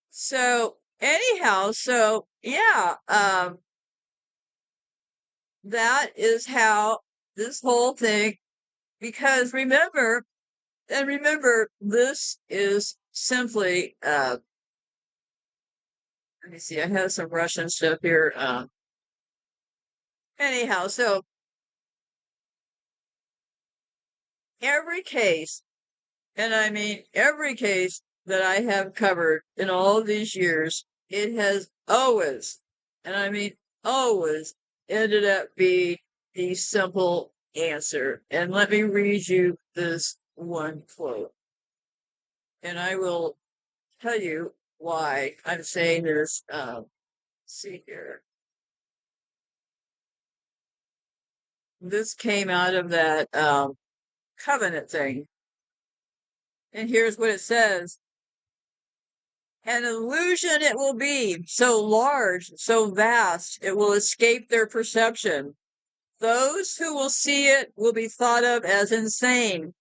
So anyhow, so yeah, that is how this whole thing, because remember, this is simply, let me see, I have some Russian stuff here. Anyhow, so every case, and I mean every case that I have covered in all of these years, it has always, and I mean always, ended up being the simple answer. And let me read you this one quote. And I will tell you why I'm saying this. See here. This came out of that covenant thing. And here's what it says. An illusion it will be, so large, so vast, it will escape their perception. Those who will see it will be thought of as insane.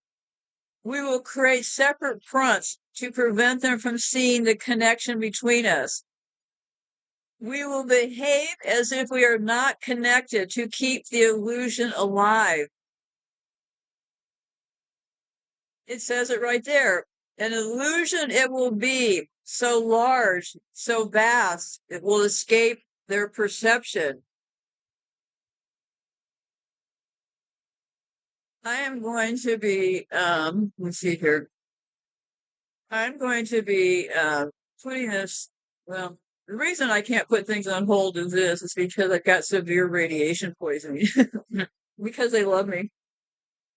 We will create separate fronts to prevent them from seeing the connection between us. We will behave as if we are not connected to keep the illusion alive. It says it right there. An illusion it will be, so large, so vast, it will escape their perception. I am going to be, let's see here. I'm going to be putting this, well, the reason I can't put things on hold is this, is because I've got severe radiation poisoning. Because they love me.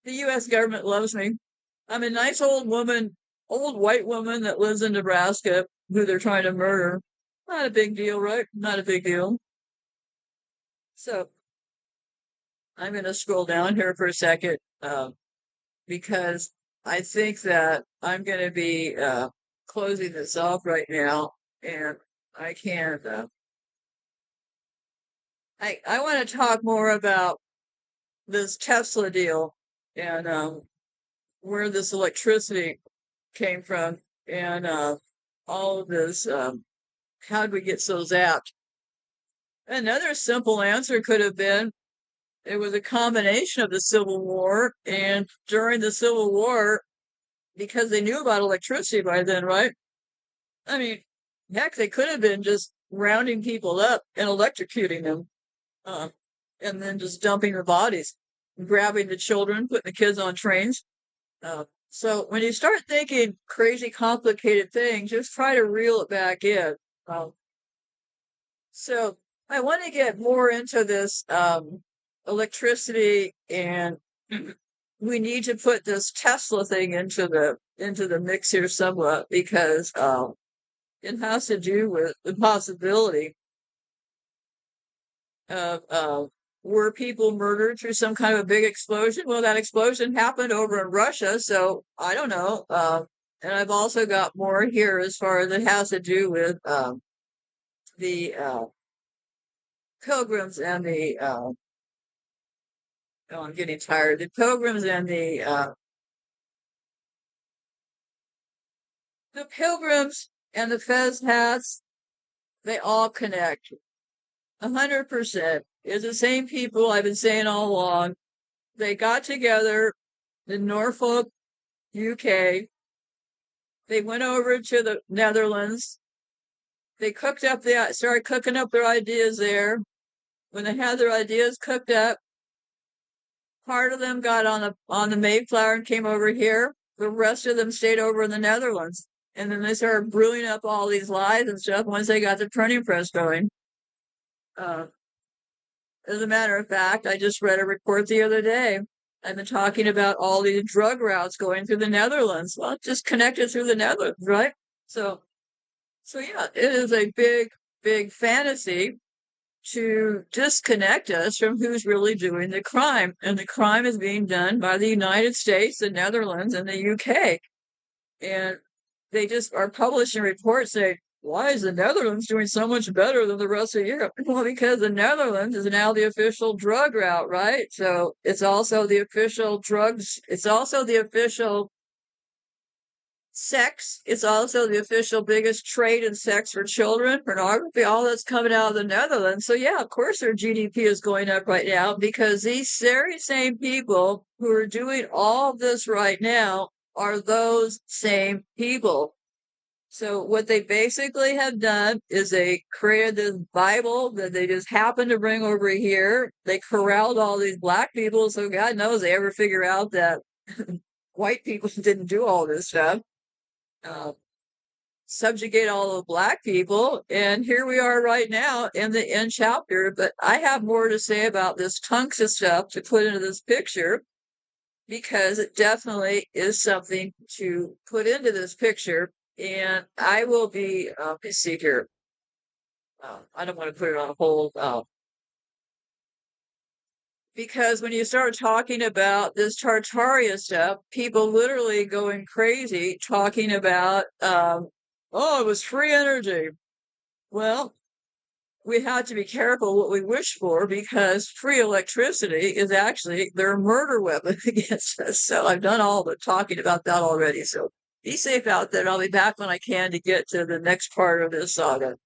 The US government loves me. I'm a nice old woman, old white woman that lives in Nebraska who they're trying to murder. Not a big deal, right? Not a big deal. So I'm going to scroll down here for a second because I think that I'm going to be closing this off right now, and I can't. I want to talk more about this Tesla deal and where this electricity came from and all of this. How did we get so zapped? Another simple answer could have been it was a combination of the Civil War and during the Civil War, because they knew about electricity by then, right? I mean, heck, they could have been just rounding people up and electrocuting them, uh, and then just dumping the bodies, grabbing the children, putting the kids on trains. So when you start thinking crazy, complicated things, just try to reel it back in. Um, so I want to get more into this electricity, and we need to put this Tesla thing into the mix here somewhat because it has to do with the possibility of were people murdered through some kind of a big explosion? Well, that explosion happened over in Russia, so I don't know. And I've also got more here as far as it has to do with the Pilgrims and the oh, I'm getting tired. The Pilgrims and the Pilgrims and the Fez hats, they all connect. 100%. It's the same people I've been saying all along. They got together in Norfolk, UK. They went over to the Netherlands. They started cooking up their ideas there. When they had their ideas cooked up, part of them got on the Mayflower and came over here. The rest of them stayed over in the Netherlands. And then they started brewing up all these lies and stuff once they got the printing press going. Uh, as a matter of fact, I just read a report the other day. I've been talking about all these drug routes going through the Netherlands. Well, just connected through the Netherlands, right? So yeah, it is a big, big fantasy to disconnect us from who's really doing the crime. And the crime is being done by the United States, the Netherlands, and the UK. And they just are publishing reports saying, why is the Netherlands doing so much better than the rest of Europe? Well, because the Netherlands is now the official drug route, right? So it's also the official drugs. It's also the official sex. It's also the official biggest trade in sex for children, pornography, all that's coming out of the Netherlands. So yeah, of course their GDP is going up right now because these very same people who are doing all this right now are those same people. So what they basically have done is they created this Bible that they just happened to bring over here. They corralled all these black people, so God knows they ever figure out that white people didn't do all this stuff. Subjugate all the black people, and here we are right now in the end chapter. But I have more to say about this Tunks stuff to put into this picture because it definitely is something to put into this picture. And I will be, let's see here. I don't want to put it on hold. Because when you start talking about this Tartary stuff, people literally going crazy talking about Oh, it was free energy. Well, we have to be careful what we wish for because free electricity is actually their murder weapon against us. So I've done all the talking about that already. So be safe out there. I'll be back when I can to get to the next part of this saga.